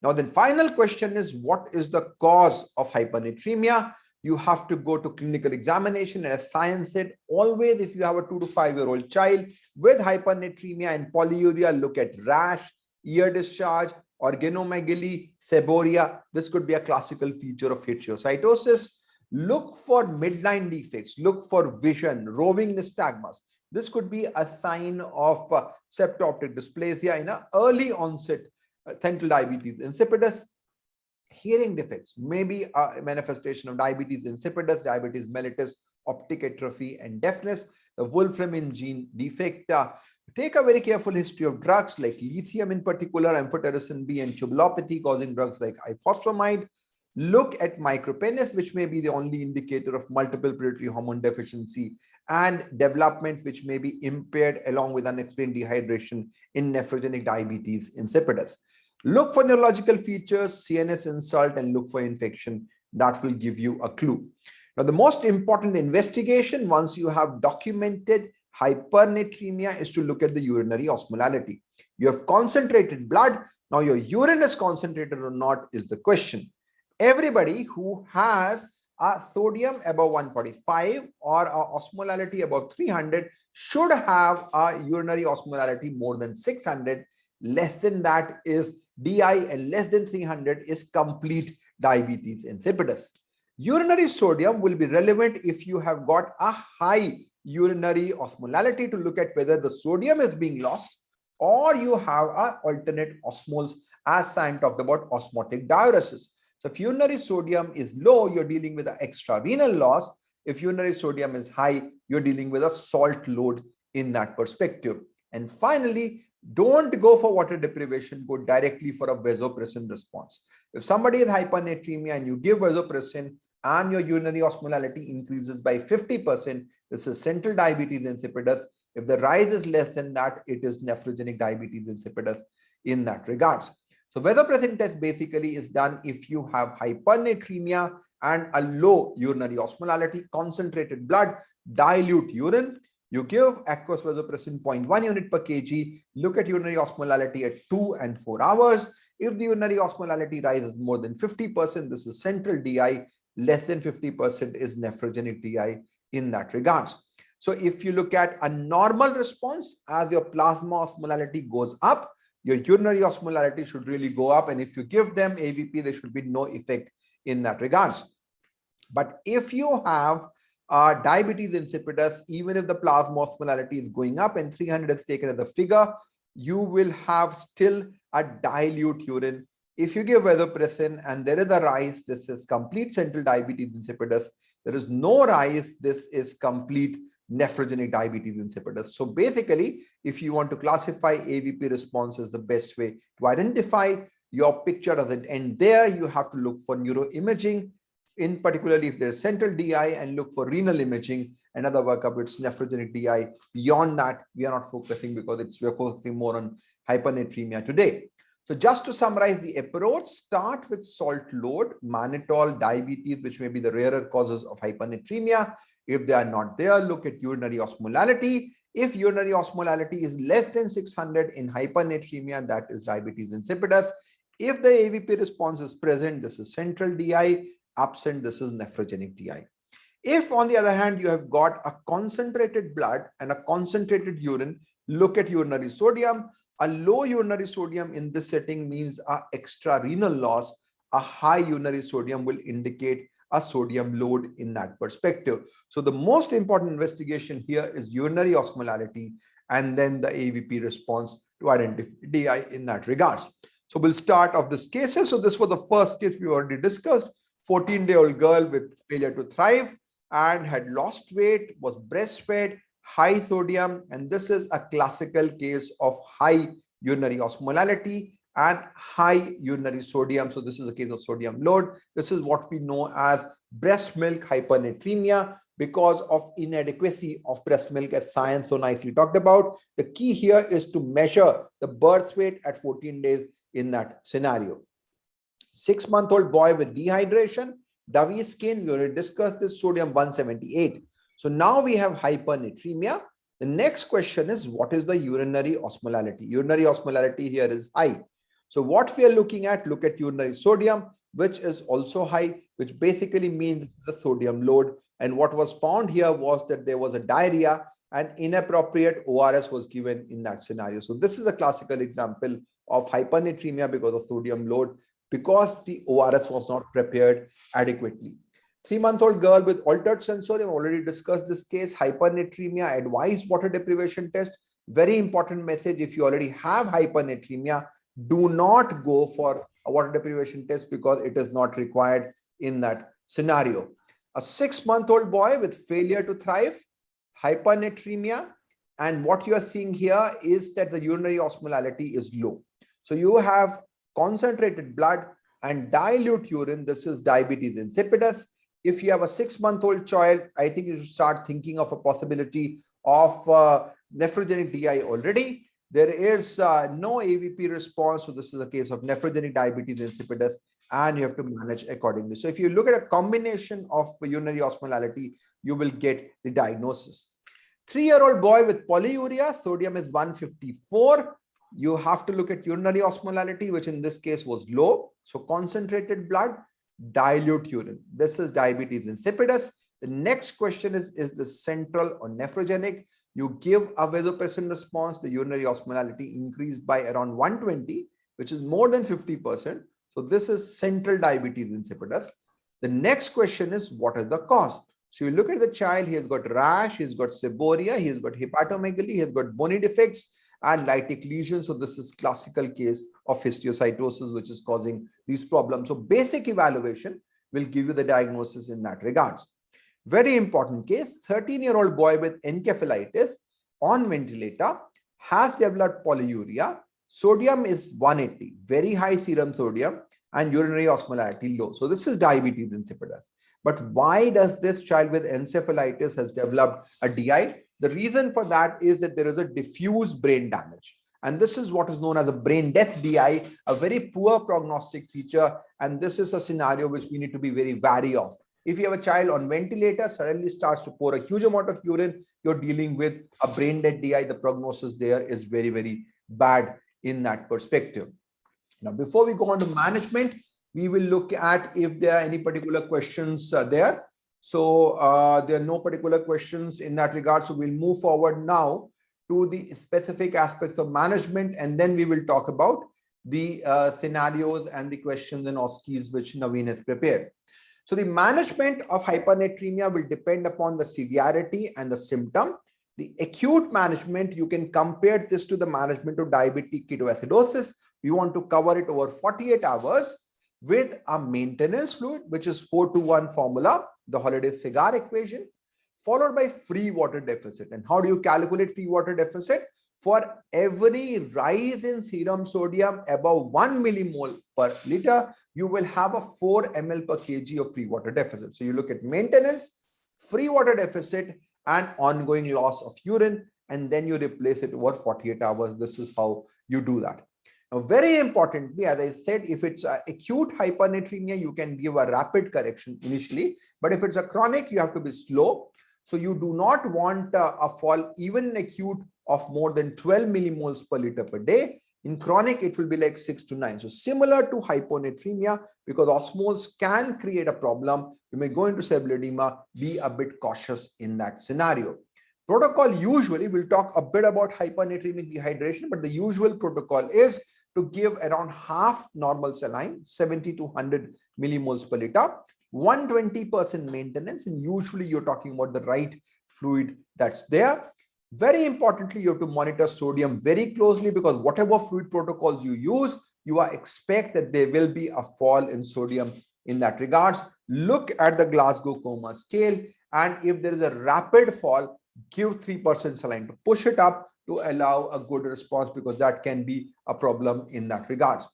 Now, the final question is, what is the cause of hyponatremia? You have to go to clinical examination. And as science said, always if you have a 2 to 5 year old child with hyponatremia and polyuria, look at rash, ear discharge, organomegaly, seborrhea. This could be a classical feature of histiocytosis. Look for midline defects. Look for vision, roving nystagmus. This could be a sign of septo-optic dysplasia in an early onset central diabetes insipidus. Hearing defects may be a manifestation of diabetes insipidus, diabetes mellitus, optic atrophy, and deafness. The Wolframin gene defect. Take a very careful history of drugs like lithium in particular, amphotericin B, and tubulopathy causing drugs like ifosfamide. Look at micropenis, which may be the only indicator of multiple pituitary hormone deficiency and development, which may be impaired along with unexplained dehydration in nephrogenic diabetes insipidus. Look for neurological features, CNS insult, and look for infection. That will give you a clue. Now, the most important investigation once you have documented hypernatremia is to look at the urinary osmolality. You have concentrated blood. Now, your urine is concentrated or not is the question. Everybody who has a sodium above 145 or a osmolality above 300 should have a urinary osmolality more than 600. Less than that is DI, and less than 300 is complete diabetes insipidus. Urinary sodium will be relevant if you have got a high urinary osmolality to look at whether the sodium is being lost or you have an alternate osmoles, as Sam talked about osmotic diuresis. So if urinary sodium is low, you're dealing with an extrarenal loss. If urinary sodium is high, you're dealing with a salt load in that perspective. And finally, don't go for water deprivation, go directly for a vasopressin response. If somebody is hyponatremia and you give vasopressin and your urinary osmolality increases by 50%, this is central diabetes insipidus. If the rise is less than that, it is nephrogenic diabetes insipidus in that regards. So vasopressin test basically is done if you have hypernatremia and a low urinary osmolality, concentrated blood, dilute urine. You give aqueous vasopressin 0.1 unit per kg, look at urinary osmolality at 2 and 4 hours. If the urinary osmolality rises more than 50%, this is central DI, less than 50% is nephrogenic DI in that regards. So if you look at a normal response, as your plasma osmolality goes up, your urinary osmolality should really go up. And if you give them AVP, there should be no effect in that regards. But if you have diabetes insipidus, even if the plasma osmolality is going up and 300 is taken as a figure, you will have still a dilute urine. If you give vasopressin and there is a rise, this is complete central diabetes insipidus. There is no rise, this is complete nephrogenic diabetes insipidus. So basically, if you want to classify AVP response is the best way to identify. Your picture doesn't end there. You have to look for neuroimaging, in particularly if there's central DI, and look for renal imaging. Another workup, it's nephrogenic DI. Beyond that, we are not focusing because we're focusing more on hyponatremia today. So just to summarize the approach, start with salt load, mannitol, diabetes, which may be the rarer causes of hyponatremia. If they are not there, look at urinary osmolality. If urinary osmolality is less than 600 in hyponatremia, that is diabetes insipidus. If the AVP response is present, this is central DI. Absent, this is nephrogenic DI. If, on the other hand, you have got a concentrated blood and a concentrated urine, look at urinary sodium. A low urinary sodium in this setting means a extrarenal loss. A high urinary sodium will indicate a sodium load in that perspective. So the most important investigation here is urinary osmolality and then the AVP response to identify DI in that regards. So we'll start off this cases. So this was the first case we already discussed. 14-day-old girl with failure to thrive and had lost weight, was breastfed, high sodium, and this is a classical case of high urinary osmolality and high urinary sodium. So this is a case of sodium load. This is what we know as breast milk hyponatremia because of inadequacy of breast milk, as science so nicely talked about. The key here is to measure the birth weight at 14 days in that scenario. 6-month-old boy with dehydration, dovey skin, we already discussed this, sodium 178. So now we have hyponatremia. The next question is, what is the urinary osmolality? Urinary osmolality here is high. So what we are looking at, look at urinary sodium, which is also high, which basically means the sodium load. And what was found here was that there was a diarrhea and inappropriate ORS was given in that scenario. So this is a classical example of hyponatremia because of sodium load, because the ORS was not prepared adequately. 3-month-old girl with altered sensorium, already discussed this case. Hyponatremia, advised water deprivation test. Very important message: if you already have hyponatremia, do not go for a water deprivation test because it is not required in that scenario. A 6-month-old boy with failure to thrive, hyponatremia, and what you are seeing here is that the urinary osmolality is low. So you have concentrated blood and dilute urine. This is diabetes insipidus. If you have a 6-month-old child, I think you should start thinking of a possibility of nephrogenic DI already. There is no AVP response. So this is a case of nephrogenic diabetes insipidus, and you have to manage accordingly. So if you look at a combination of urinary osmolality, you will get the diagnosis. 3-year-old boy with polyuria, sodium is 154. You have to look at urinary osmolality, which in this case was low. So concentrated blood, dilute urine. This is diabetes insipidus. The next question is the central or nephrogenic? You give a vasopressin response, the urinary osmolality increased by around 120, which is more than 50%. So this is central diabetes insipidus. The next question is, what is the cause? So you look at the child, he has got rash, he's got seborrhea, he has got hepatomegaly, he has got bony defects and lytic lesions. So this is classical case of histiocytosis, which is causing these problems. So basic evaluation will give you the diagnosis in that regards. Very important case, 13-year-old boy with encephalitis on ventilator, has developed polyuria. Sodium is 180, very high serum sodium, and urinary osmolality low. So this is diabetes insipidus. But why does this child with encephalitis has developed a DI? The reason for that is that there is a diffuse brain damage. And this is what is known as a brain death DI, a very poor prognostic feature. And this is a scenario which we need to be very wary of. If you have a child on ventilator, suddenly starts to pour a huge amount of urine, you're dealing with a brain dead DI. The prognosis there is very, very bad in that perspective. Now, before we go on to management, we will look at if there are any particular questions there. So there are no particular questions in that regard. So we'll move forward now to the specific aspects of management, and then we will talk about the scenarios and the questions and OSCEs which Naveen has prepared. So the management of hyponatremia will depend upon the severity and the symptom. The acute management, you can compare this to the management of diabetic ketoacidosis. We want to cover it over 48 hours with a maintenance fluid, which is 4-to-1 formula, the Holliday cigar equation, followed by free water deficit. And how do you calculate free water deficit? For every rise in serum sodium above 1 millimole per liter, you will have a 4 ml per kg of free water deficit. So you look at maintenance, free water deficit, and ongoing loss of urine, and then you replace it over 48 hours. This is how you do that. Now, very importantly, as I said, if it's acute hyponatremia, you can give a rapid correction initially, but if it's a chronic, you have to be slow. So you do not want a fall even in acute of more than 12 millimoles per liter per day. In chronic, it will be like 6 to 9. So similar to hyponatremia, because osmoles can create a problem, you may go into cerebral edema, be a bit cautious in that scenario. Protocol usually, we'll talk a bit about hyponatremic dehydration, but the usual protocol is to give around half normal saline, 70 to 100 millimoles per liter, 120% maintenance, and usually you're talking about the right fluid that's there. Very importantly, you have to monitor sodium very closely, because whatever fluid protocols you use, you are expect that there will be a fall in sodium in that regards. Look at the Glasgow Coma scale, and if there is a rapid fall, give 3% saline to push it up to allow a good response, because that can be a problem in that regards.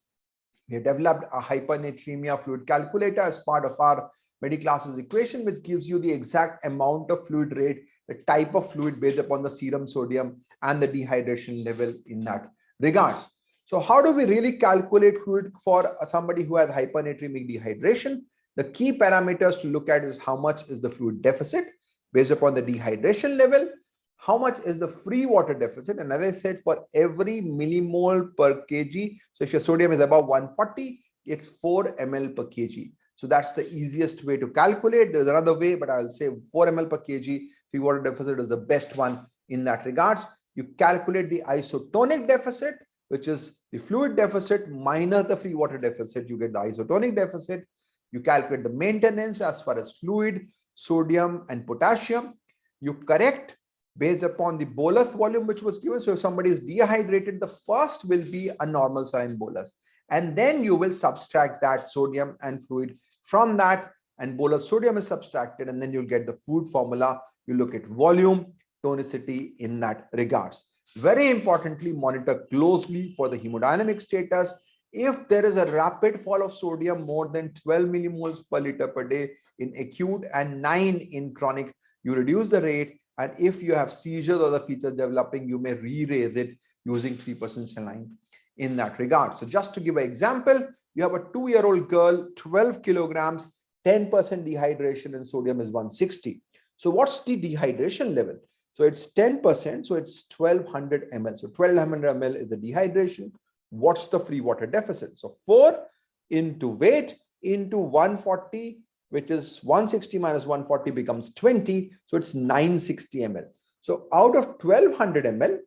We have developed a hyponatremia fluid calculator as part of our MedEClasses equation, which gives you the exact amount of fluid rate, the type of fluid based upon the serum sodium and the dehydration level in that regards. So how do we really calculate fluid for somebody who has hyponatremic dehydration? The key parameters to look at is how much is the fluid deficit based upon the dehydration level, how much is the free water deficit, and as I said, for every millimole per kg, so if your sodium is above 140, it's 4 ml per kg. So that's the easiest way to calculate. There's another way, but I'll say 4 ml per kg free water deficit is the best one in that regards. You calculate the isotonic deficit, which is the fluid deficit minus the free water deficit. You get the isotonic deficit. You calculate the maintenance as far as fluid, sodium, and potassium. You correct based upon the bolus volume which was given. So if somebody is dehydrated, the first will be a normal saline bolus, and then you will subtract that sodium and fluid from that, and bolus sodium is subtracted, and then you'll get the food formula. You look at volume, tonicity in that regards. Very importantly, monitor closely for the hemodynamic status. If there is a rapid fall of sodium more than 12 millimoles per liter per day in acute and 9 in chronic, you reduce the rate. And if you have seizures or the features developing, you may re-raise it using 3% saline in that regard. So just to give an example, you have a 2-year-old girl, 12 kilograms, 10% dehydration, and sodium is 160. So what's the dehydration level? So it's 10%, so it's 1200 ml. So 1200 ml is the dehydration. What's the free water deficit? So 4 into weight into 140, which is 160 minus 140 becomes 20. So it's 960 ml. So out of 1200 ml,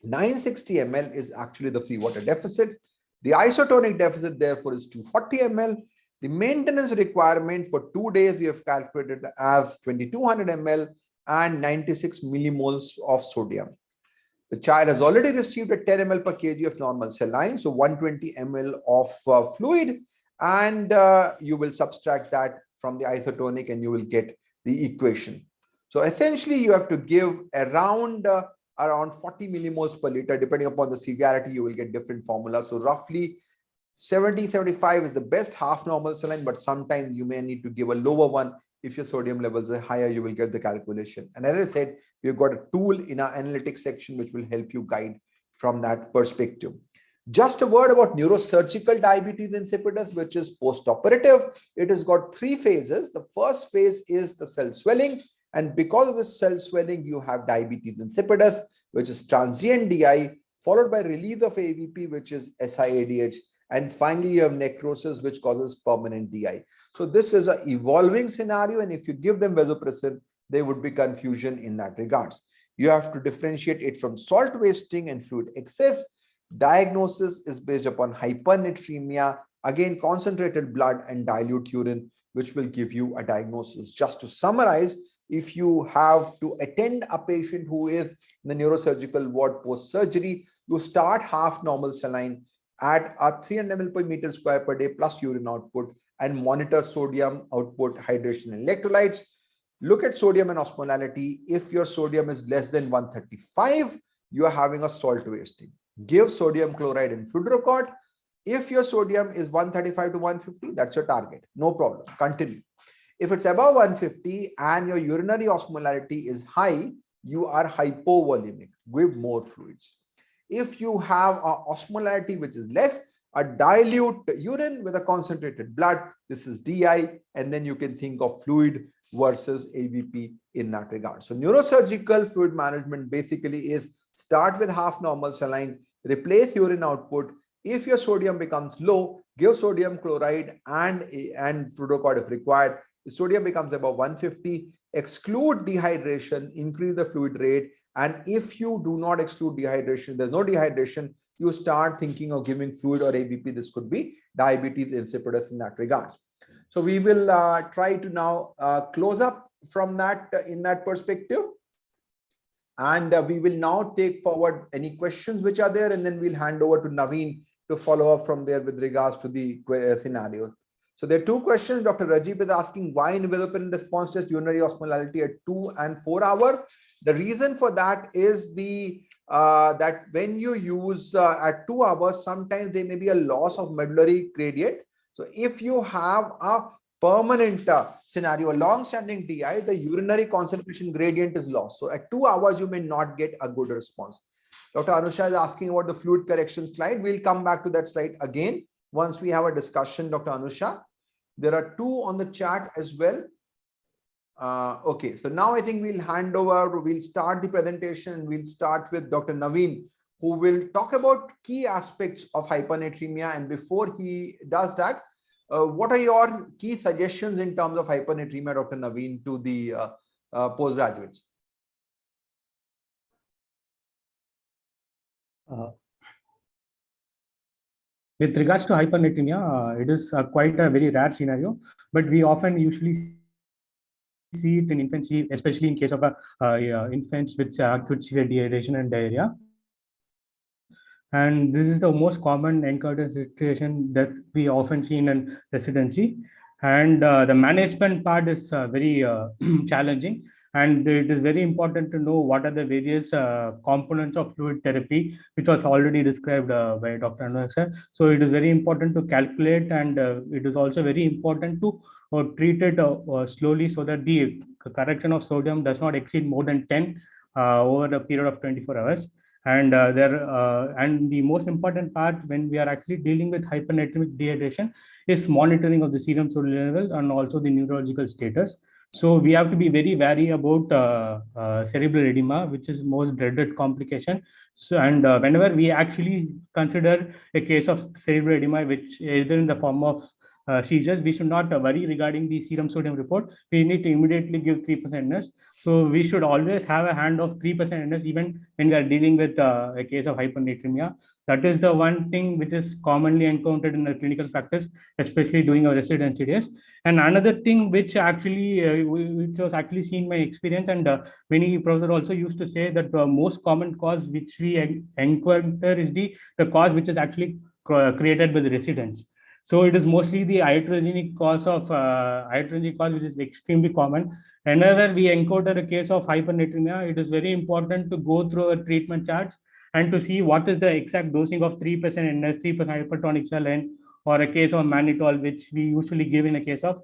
960 ml is actually the free water deficit. The isotonic deficit, therefore, is 240 ml. The maintenance requirement for 2 days we have calculated as 2200 ml and 96 millimoles of sodium. The child has already received a 10 ml per kg of normal saline, so 120 ml of fluid, and you will subtract that from the isotonic and you will get the equation. So essentially you have to give around 40 millimoles per liter. Depending upon the severity, you will get different formulas. So roughly 70-75 is the best half normal saline, but sometimes you may need to give a lower one. If your sodium levels are higher, you will get the calculation. And as I said, we've got a tool in our analytics section which will help you guide from that perspective. Just a word about neurosurgical diabetes insipidus, which is post-operative. It has got 3 phases. The first phase is the cell swelling. And because of the cell swelling, you have diabetes insipidus, which is transient DI, followed by release of AVP, which is SIADH. And finally, you have necrosis, which causes permanent DI. So this is an evolving scenario. And if you give them vasopressin, there would be confusion in that regards. You have to differentiate it from salt wasting and fluid excess. Diagnosis is based upon hyponatremia, again, concentrated blood and dilute urine, which will give you a diagnosis. Just to summarize, if you have to attend a patient who is in the neurosurgical ward post-surgery, you start half normal saline at a 300 ml per meter square per day plus urine output, and monitor sodium output, hydration, and electrolytes. Look at sodium and osmolality. If your sodium is less than 135, you are having a salt wasting. Give sodium chloride and fludrocord. If your sodium is 135 to 150, that's your target. No problem. Continue. If it's above 150 and your urinary osmolality is high, you are hypovolemic. Give more fluids. If you have a osmolality which is less, a dilute urine with a concentrated blood, this is DI, and then you can think of fluid versus AVP in that regard. So neurosurgical fluid management basically is start with half normal saline, replace urine output. If your sodium becomes low, give sodium chloride and fluorocord if required. If sodium becomes above 150, exclude dehydration, increase the fluid rate. And if you do not exclude dehydration, there's no dehydration, you start thinking of giving fluid or ABP. This could be diabetes insipidus in that regards. So we will try to now close up from that in that perspective. And we will now take forward any questions which are there, and then we'll hand over to Naveen to follow up from there with regards to the scenario. So there are two questions. Dr. Rajib is asking why enveloping response test urinary osmolality at 2 and 4 hours. The reason for that is that when you use at 2 hours, sometimes there may be a loss of medullary gradient. So if you have a permanent scenario, a long-standing DI, the urinary concentration gradient is lost. So at 2 hours, you may not get a good response. Dr. Anusha is asking about the fluid correction slide. We'll come back to that slide again once we have a discussion, Dr. Anusha. There are two on the chat as well. Okay, so now I think we'll hand over, we'll start the presentation. We'll start with Dr. Naveen, who will talk about key aspects of hyponatremia. And before he does that, what are your key suggestions in terms of hyponatremia, Dr. Naveen, to the postgraduates? With regards to hyponatremia, it is quite a very rare scenario, but we often usually see it in infancy, especially in case of infants with acute severe dehydration and diarrhea. And this is the most common encounter situation that we often see in residency. And the management part is very challenging. And it is very important to know what are the various components of fluid therapy, which was already described by Dr. Anurag. So it is very important to calculate, and it is also very important to treat it slowly so that the correction of sodium does not exceed more than 10 over a period of 24 hours. And and the most important part when we are actually dealing with hypernatremic dehydration is monitoring of the serum sodium level and also the neurological status. So we have to be very wary about cerebral edema, which is most dreaded complication. So, and whenever we actually consider a case of cerebral edema, which either in the form of seizures, we should not worry regarding the serum sodium report. We need to immediately give 3% NS. So we should always have a hand of 3% NS even when we are dealing with a case of hyponatremia. That is the one thing which is commonly encountered in the clinical practice, especially during our residency days. And another thing which actually which was actually seen in my experience, and many professors also used to say that the most common cause which we encounter is the cause which is actually created by the residents. So it is mostly the iatrogenic cause which is extremely common. Whenever we encounter a case of hyponatremia, it is very important to go through a treatment charts and to see what is the exact dosing of 3% NS, 3% hypertonic saline, or a case of mannitol, which we usually give in a case of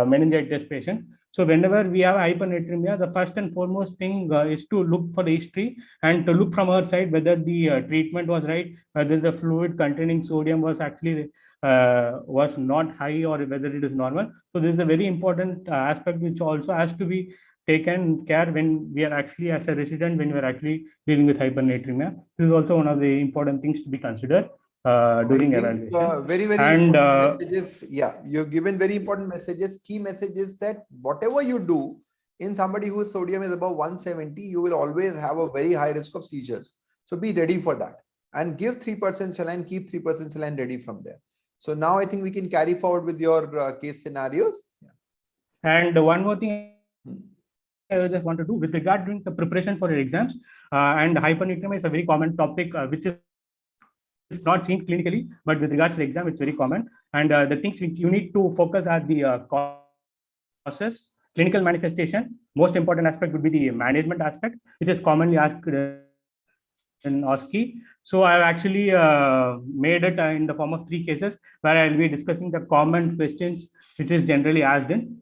meningitis patient. So whenever we have hyponatremia, the first and foremost thing is to look for the history and to look from our side whether the treatment was right, whether the fluid containing sodium was actually was not high or whether it is normal. So this is a very important aspect which also has to be taken care when we are actually as a resident, when we are actually dealing with hyponatremia. This is also one of the important things to be considered during evaluation. Very important messages. Yeah, you've given very important messages. Key messages that whatever you do in somebody whose sodium is above 170, you will always have a very high risk of seizures. So be ready for that and give 3% saline, keep 3% saline ready from there. So now I think we can carry forward with your case scenarios. Yeah. And one more thing I just want to do with regard to the preparation for your exams, and hyponatremia is a very common topic which is not seen clinically, but with regards to the exam, it's very common. And the things which you need to focus are the causes, clinical manifestation. Most important aspect would be the management aspect, which is commonly asked in OSCE. So I've actually made it in the form of 3 cases where I'll be discussing the common questions which is generally asked in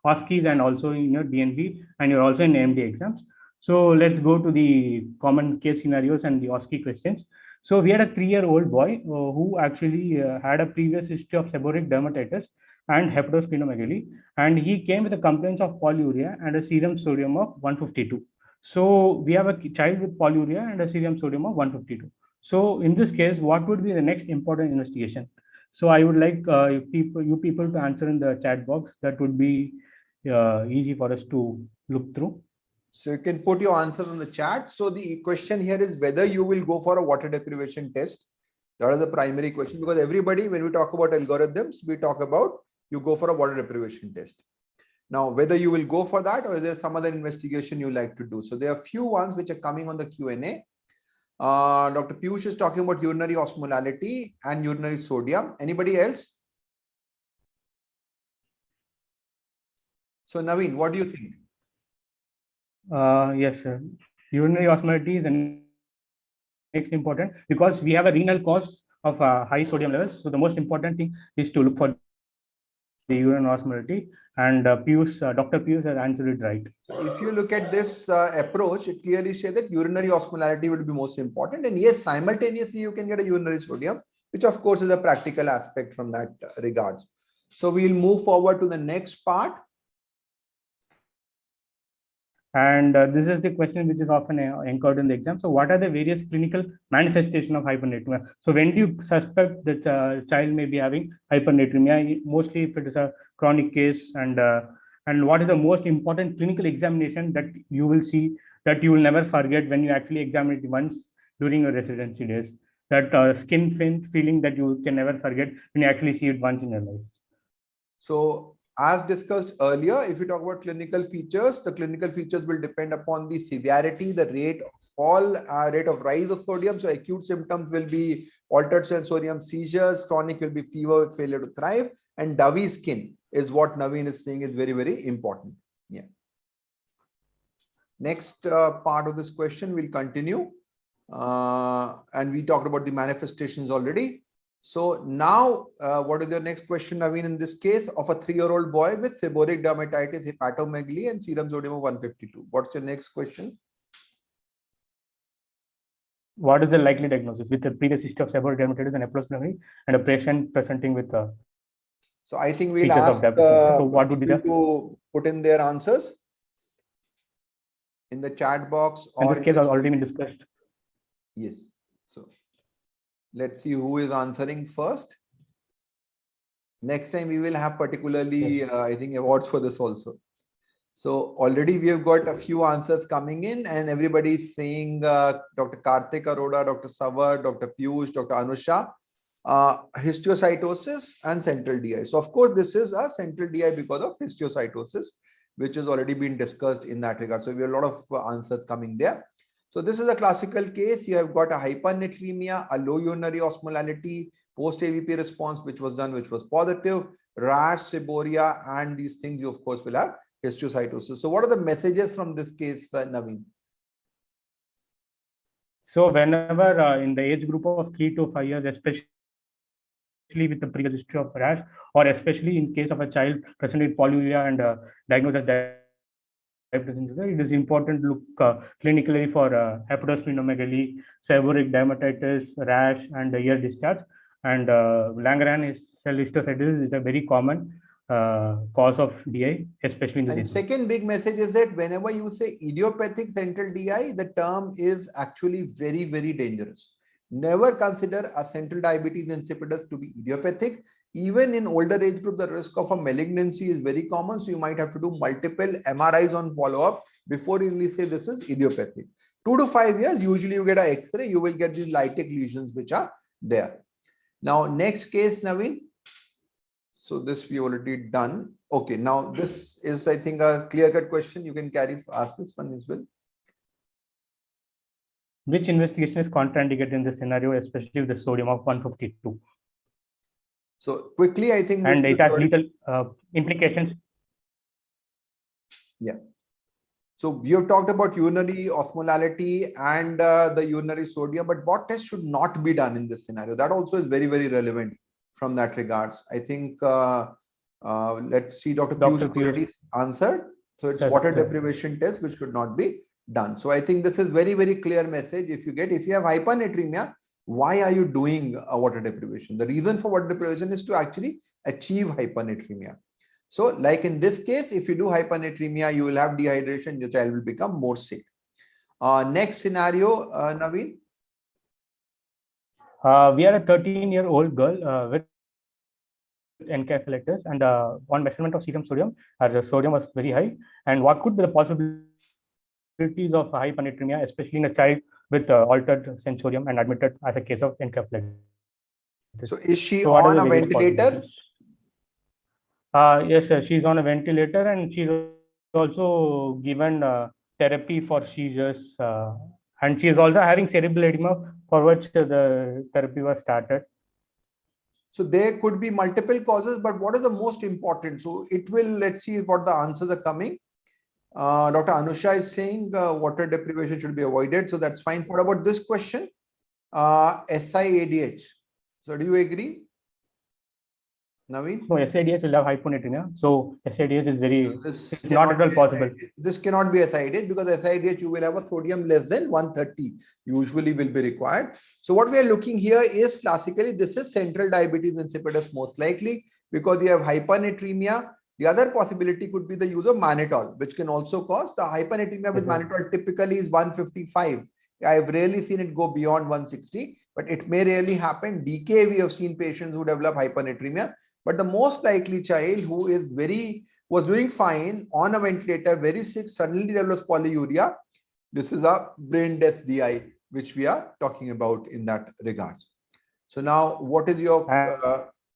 OSCEs and also in your DNB and you're also in AMD exams. So let's go to the common case scenarios and the OSCE questions. So we had a 3-year-old boy who actually had a previous history of seborrheic dermatitis and hepatosplenomegaly, and he came with a complaint of polyuria and a serum sodium of 152. So we have a child with polyuria and a serum sodium of 152. So in this case, what would be the next important investigation? So I would like you people to answer in the chat box. That would be easy for us to look through. So you can put your answers in the chat. So the question here is whether you will go for a water deprivation test. That is the primary question, because everybody, when we talk about algorithms, we talk about you go for a water deprivation test. Now, whether you will go for that or is there some other investigation you like to do? So there are few ones which are coming on the Q&A. Dr. Piyush is talking about urinary osmolality and urinary sodium. Anybody else? So Naveen, what do you think? Yes, sir. Urinary osmolality is the next important because we have a renal cause of high sodium levels. So the most important thing is to look for the urine osmolality, and Dr. Piyush has answered it right. So if you look at this approach, it clearly says that urinary osmolality would be most important. And yes, simultaneously, you can get a urinary sodium, which of course is a practical aspect from that regards. So we'll move forward to the next part. And this is the question which is often encountered in the exam. So what are the various clinical manifestations of hyponatremia? So when do you suspect that child may be having hyponatremia? Mostly if it is a chronic case, and what is the most important clinical examination that you will see that you will never forget when you actually examine it once during your residency days? That skin feeling that you can never forget when you actually see it once in your life. So as discussed earlier, if you talk about clinical features, the clinical features will depend upon the severity, the rate of fall, rate of rise of sodium. So acute symptoms will be altered sensorium, seizures. Chronic will be fever with failure to thrive. And dovey skin is what Naveen is saying is very, very important. Yeah. Next part of this question will continue. And we talked about the manifestations already. So now, what is your next question, Naveen, in this case of a 3-year-old boy with seborrheic dermatitis, hepatomegaly, and serum sodium of 152? What's your next question? What is the likely diagnosis with the previous history of seborrheic dermatitis and epistemology and a patient presenting with so I think we'll ask so what would be the to put in their answers in the chat box. In this case has already been discussed. Yes. So let's see who is answering first. Next time we will have particularly, I think, awards for this also. So already we have got a few answers coming in, and everybody is saying Dr. Karthik Arora, Dr. Savar, Dr. Piyush, Dr. Anusha, histiocytosis and central DI. So of course, this is a central DI because of histiocytosis, which has already been discussed in that regard. So we have a lot of answers coming there. So this is a classical case. You have got a hyponatremia, a low urinary osmolality, post-AVP response, which was done, which was positive, rash, seborrhea, and these things you of course will have histiocytosis. So what are the messages from this case, Naveen? So whenever in the age group of 3 to 5 years, especially with the previous history of rash, or especially in case of a child present with polyuria and diagnosed as diabetes, it is important to look clinically for hepatosplenomegaly, seborrheic dermatitis, rash, and ear discharge. And Langerhans histiocytosis is a very common cause of DI, especially in the And second big message is that whenever you say idiopathic central DI, the term is actually very, very dangerous. Never consider a central diabetes insipidus to be idiopathic. Even in older age group, the risk of a malignancy is very common. So you might have to do multiple MRIs on follow-up before you really say this is idiopathic. 2 to 5 years, usually you get an X-ray, you will get these lytic lesions which are there. Now, next case, Naveen. So this we already done. Okay, now this is, I think, a clear-cut question. You can ask this one as well. Which investigation is contraindicated in this scenario, especially with the sodium of 152? So quickly, I think, and it has lethal implications. Yeah. So we have talked about urinary osmolality and the urinary sodium, but what test should not be done in this scenario? That also is very, very relevant from that regards. I think, let's see, Dr. Piyush already answered. So it's water deprivation test, which should not be done. So I think this is very, very clear message. If you have hyponatremia, why are you doing a water deprivation? The reason for water deprivation is to actually achieve hyponatremia. So like in this case, if you do hyponatremia, you will have dehydration, your child will become more sick. Next scenario, Naveen. We are a 13-year-old girl with encephalitis, and on measurement of serum sodium, the sodium was very high. And what could be the possibilities of hyponatremia, especially in a child with altered sensorium and admitted as a case of encephalitis? So is she So what are on the a various ventilator? possibilities? Yes, sir, she's on a ventilator, and she's also given therapy for seizures, and she is also having cerebral edema, for which the therapy was started. So there could be multiple causes, but what is the most important? So it will, let's see what the answers are coming. Dr. Anusha is saying water deprivation should be avoided. So that's fine. What about this question? SIADH. So do you agree? Naveen? No, SIDH will have hyponatremia. So SIDH is very, This it's not at all possible. This cannot be SIDH, because SIDH you will have a sodium less than 130 usually will be required. So what we are looking here is classically this is central diabetes insipidus most likely, because you have hyponatremia. The other possibility could be the use of mannitol, which can also cause the hyponatremia with mannitol typically is 155. I've rarely seen it go beyond 160, but it may rarely happen. DK, we have seen patients who develop hyponatremia. But the most likely child who is was doing fine on a ventilator, very sick, suddenly develops polyuria. This is a brain death DI, which we are talking about in that regards. So now, what is your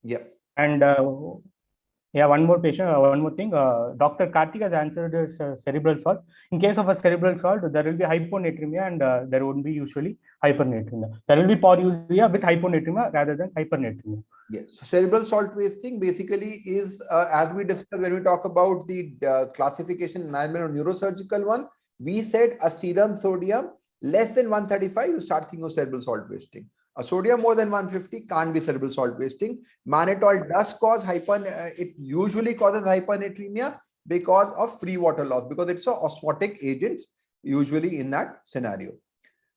yeah? And yeah, one more thing. Dr. Karthik has answered this cerebral salt. In case of a cerebral salt, there will be hyponatremia, and there won't be usually hypernatremia. There will be polyuria with hyponatremia rather than hypernatremia. Yes. So cerebral salt wasting basically is, as we discussed when we talk about the classification management of neurosurgical one, we said a serum sodium less than 135, you start thinking of cerebral salt wasting. A sodium more than 150 can't be cerebral salt wasting. Mannitol does cause it usually causes hyponatremia because of free water loss, because it's a osmotic agents usually in that scenario.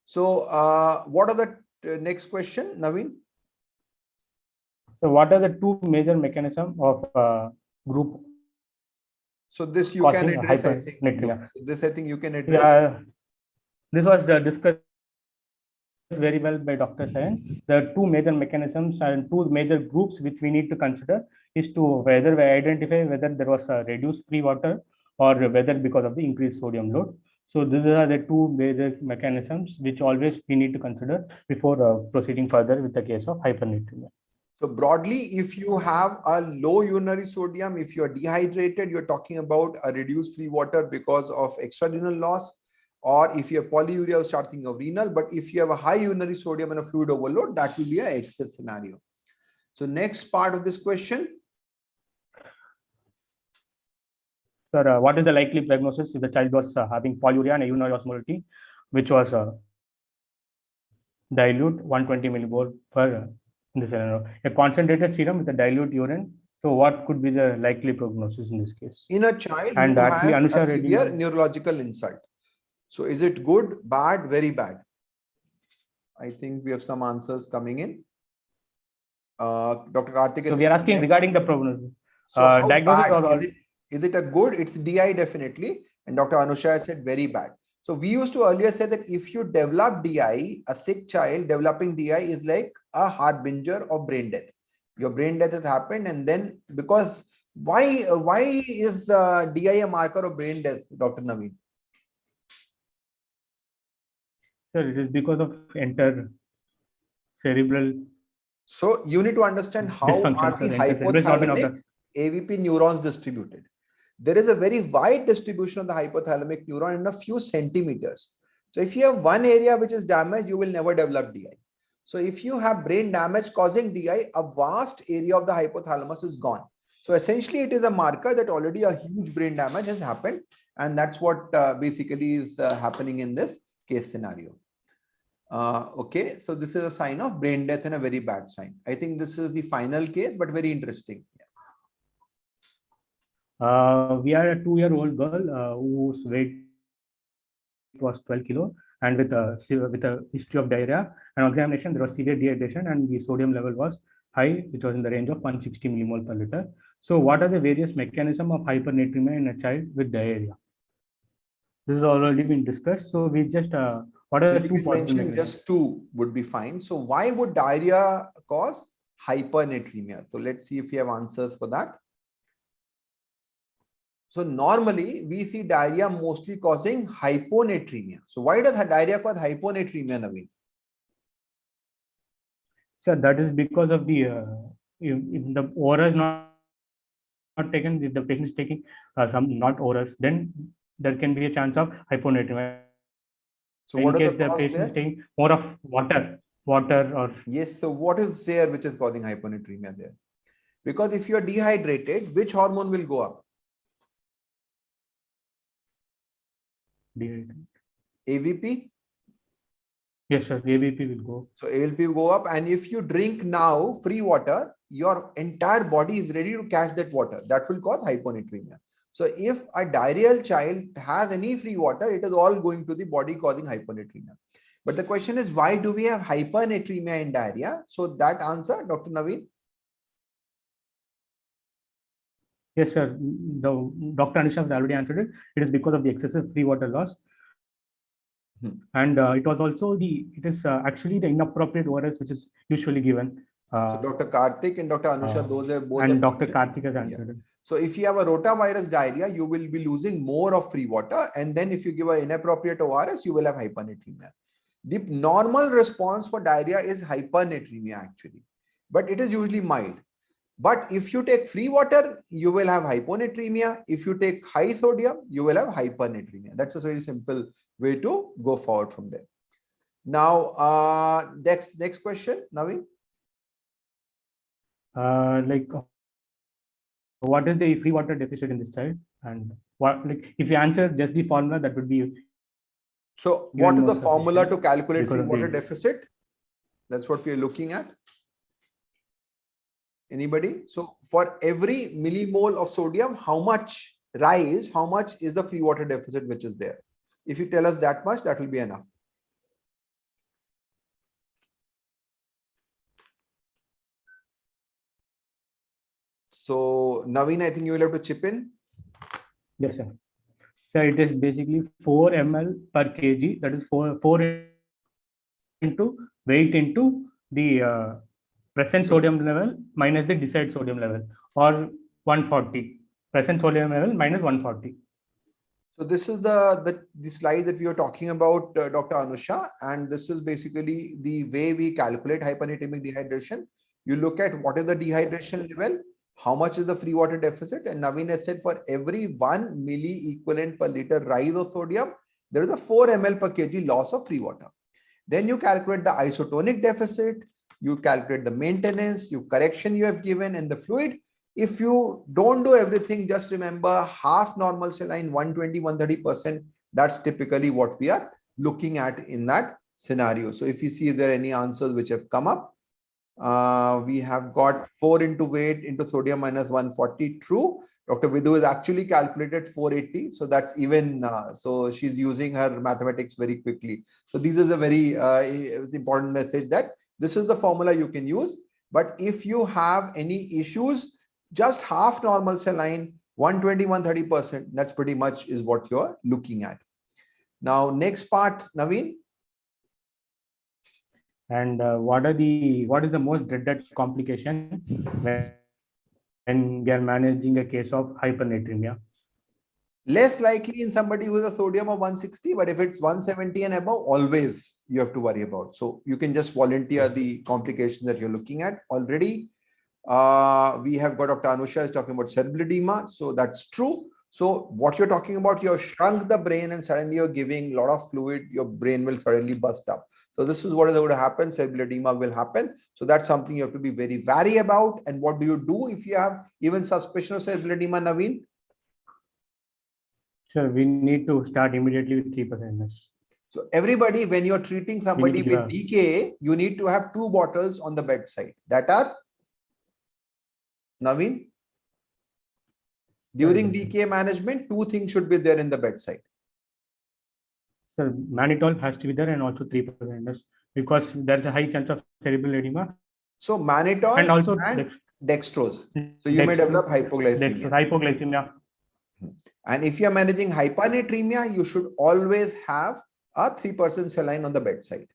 So what are the next question, Naveen? So what are the two major mechanisms of group? So this you can address, I think. This I think you can address. Yeah, this was discussed very well by Dr. Sayan. The two major mechanisms and two major groups which we need to consider is to whether we identify whether there was a reduced free water or whether because of the increased sodium load. So these are the two major mechanisms which always we need to consider before proceeding further with the case of hypernatremia. So broadly, if you have a low urinary sodium, if you're dehydrated, you're talking about a reduced free water because of extrarenal loss, or if you have polyuria, starting of renal. But if you have a high urinary sodium and a fluid overload, that will be an excess scenario. So next part of this question. Sir, what is the likely prognosis if the child was having polyuria and a urinary osmolality, which was dilute 120 millimole per in this scenario? A concentrated serum with a dilute urine. So what could be the likely prognosis in this case? In a child who has a severe neurological insult. So is it good, bad, very bad? I think we have some answers coming in. Dr. Karthik. So we are asking regarding the prognosis. So how bad? Is it a good? It's DI definitely. And Dr. Anusha said very bad. So we used to earlier say that if you develop DI, a sick child developing DI is like a harbinger of brain death. Your brain death has happened, and then because why is DI a marker of brain death, Dr. Naveen? Sir, it is because of cerebral. So you need to understand how are the hypothalamic AVP neurons distributed. There is a very wide distribution of the hypothalamic neuron in a few centimeters. So if you have one area which is damaged, you will never develop DI. So if you have brain damage causing DI, a vast area of the hypothalamus is gone. So essentially it is a marker that already a huge brain damage has happened. And that's what basically is happening in this case scenario. Okay, so this is a sign of brain death and a very bad sign. I think this is the final case, but very interesting. We are a 2-year-old girl whose weight was 12 kilo, and with a history of diarrhea. And on examination, there was severe dehydration, and the sodium level was high, which was in the range of 160 millimole per liter. So what are the various mechanisms of hypernatremia in a child with diarrhea? This has already been discussed. So we just What are So the you two can possible mention mechanisms? just two would be fine. So why would diarrhea cause hypernatremia? So let's see if you have answers for that. So normally we see diarrhea mostly causing hyponatremia. So why does diarrhea cause hyponatremia, Naveen? So that is because of the if the aura is not taken, if the patient is taking some not auras, then there can be a chance of hyponatremia. So In what case is the the cause patient there? is taking more of water or Yes. So what is there which is causing hyponatremia there? Because if you are dehydrated, which hormone will go up? dehydrated. AVP. Yes, sir. AVP will go. So ALP will go up, and if you drink now free water, your entire body is ready to catch that water. That will cause hyponatremia. So if a diarrheal child has any free water, it is all going to the body causing hyponatremia. But the question is, why do we have hypernatremia in diarrhea? So that answer, Dr. Naveen. Yes, sir. The Dr. Anisha has already answered it. It is because of the excessive free water loss. And it was also it is actually the inappropriate ORS which is usually given. So Dr. Karthik and Dr. Anusha, those are both. And Dr. Karthik has answered it. So if you have a rotavirus diarrhea, you will be losing more of free water. And then if you give an inappropriate ORS, you will have hypernatremia. The normal response for diarrhea is hypernatremia actually, but it is usually mild. But if you take free water, you will have hyponatremia. If you take high sodium, you will have hypernatremia. That's a very simple way to go forward from there. Now, next question, Naveen. Like, what is the free water deficit in this child? And what, like, if you answer just the formula, that would be. So, what is the formula to calculate free water deficit? That's what we are looking at. Anybody? So for every millimole of sodium, how much rise, how much is the free water deficit which is there? If you tell us that much, that will be enough. So Naveen, I think you will have to chip in. Yes, sir. So it is basically 4 ml per kg. That is 4 into weight into the present sodium level minus the desired sodium level, or 140. Present sodium level minus 140. So this is the slide that we were talking about, Dr. Anusha, and this is basically the way we calculate hyponatremic dehydration. You look at what is the dehydration level, how much is the free water deficit, and Naveen has said for every 1 milli equivalent per liter rise of sodium, there is a 4 ml per kg loss of free water. Then you calculate the isotonic deficit, you calculate the maintenance, correction you have given, and the fluid. If you don't do everything, just remember half normal saline, 120-130%. That's typically what we are looking at in that scenario. So if you see if there are any answers which have come up, we have got 4 into weight into sodium minus 140. True. Dr. Vidhu has actually calculated 480. So that's even, so she's using her mathematics very quickly. So this is a very important message that this is the formula you can use. But if you have any issues, just half normal saline, 120-130%, that's pretty much is what you're looking at. Now, next part, Naveen. And what is the most dreaded complication when we are managing a case of hypernatremia? Less likely in somebody who has a sodium of 160, but if it's 170 and above, always you have to worry about. So you can just volunteer the complication that you're looking at already. We have got Dr. Anusha is talking about cerebral edema. So that's true. So what you're talking about, you have shrunk the brain and suddenly you're giving a lot of fluid, your brain will suddenly bust up. So this is what is going to happen. Cerebral edema will happen. So that's something you have to be very wary about. And what do you do if you have even suspicion of cerebral edema, Naveen? Sure, we need to start immediately with 3%. So everybody, when you're treating somebody with DKA, you need to have 2 bottles on the bedside. That are, Naveen? During DKA management, 2 things should be there in the bedside. So mannitol has to be there and also 3%, because there's a high chance of cerebral edema. So mannitol and also dextrose. So you may develop hypoglycemia. Hypoglycemia. And if you are managing hyponatremia, you should always have a 3% saline on the bedside.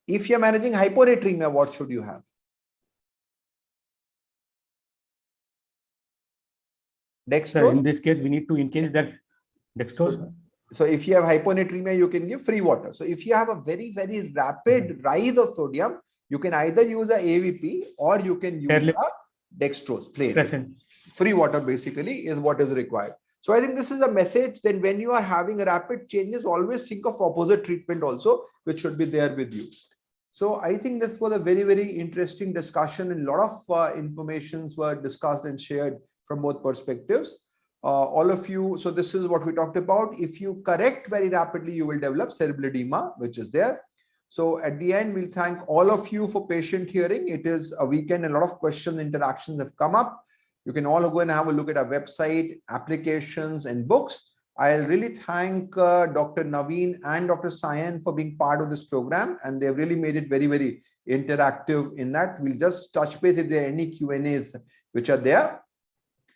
If you're managing hyponatremia, what should you have? Dextrose? So in this case, we need to increase that dextrose. So if you have hyponatremia, you can give free water. So if you have a very, very rapid rise of sodium, you can either use a AVP or you can use a dextrose plain. Free water basically is what is required. So I think this is a message. Then when you are having rapid changes, always think of opposite treatment also, which should be there with you. So I think this was a very, very interesting discussion, and a lot of informations were discussed and shared from both perspectives. All of you, so this is what we talked about. If you correct very rapidly, you will develop cerebral edema, which is there. So at the end, we'll thank all of you for patient hearing. It is a weekend, a lot of questions, interactions have come up. You can all go and have a look at our website, applications and books. I'll really thank Dr. Naveen and Dr. Sayan for being part of this program, and they've really made it very, very interactive in that. We'll just touch base if there are any Q&As which are there.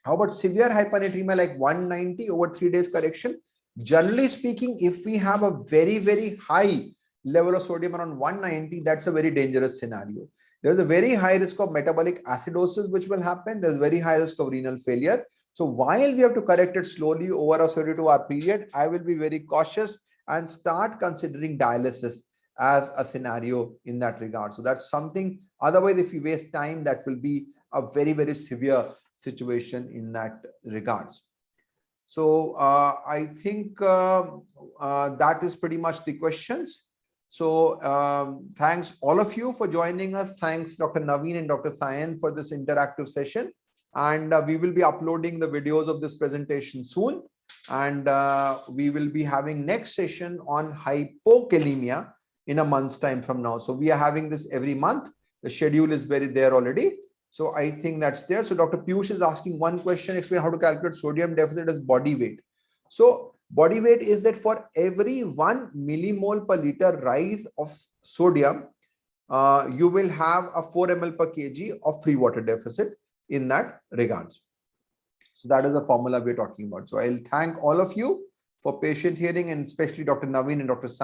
How about severe hyponatremia like 190 over 3 days correction? Generally speaking, if we have a very, very high level of sodium around 190, that's a very dangerous scenario. There's a very high risk of metabolic acidosis which will happen. There's very high risk of renal failure. So while we have to correct it slowly over a 72-hour period, I will be very cautious and start considering dialysis as a scenario in that regard. So that's something. Otherwise, if you waste time, that will be a very, very severe situation in that regards. So I think that is pretty much the questions. So thanks all of you for joining us. Thanks Dr. Naveen and Dr. Sayan for this interactive session. And we will be uploading the videos of this presentation soon. And we will be having next session on hypokalemia in a month's time from now. So we are having this every month. The schedule is very there already. So I think that's there. So Dr. Piyush is asking one question, explain how to calculate sodium deficit as body weight. So body weight is that for every 1 millimole per liter rise of sodium, you will have a 4 ml per kg of free water deficit in that regards. So that is the formula we're talking about. So I'll thank all of you for patient hearing, and especially Dr. Naveen and Dr. Sayan.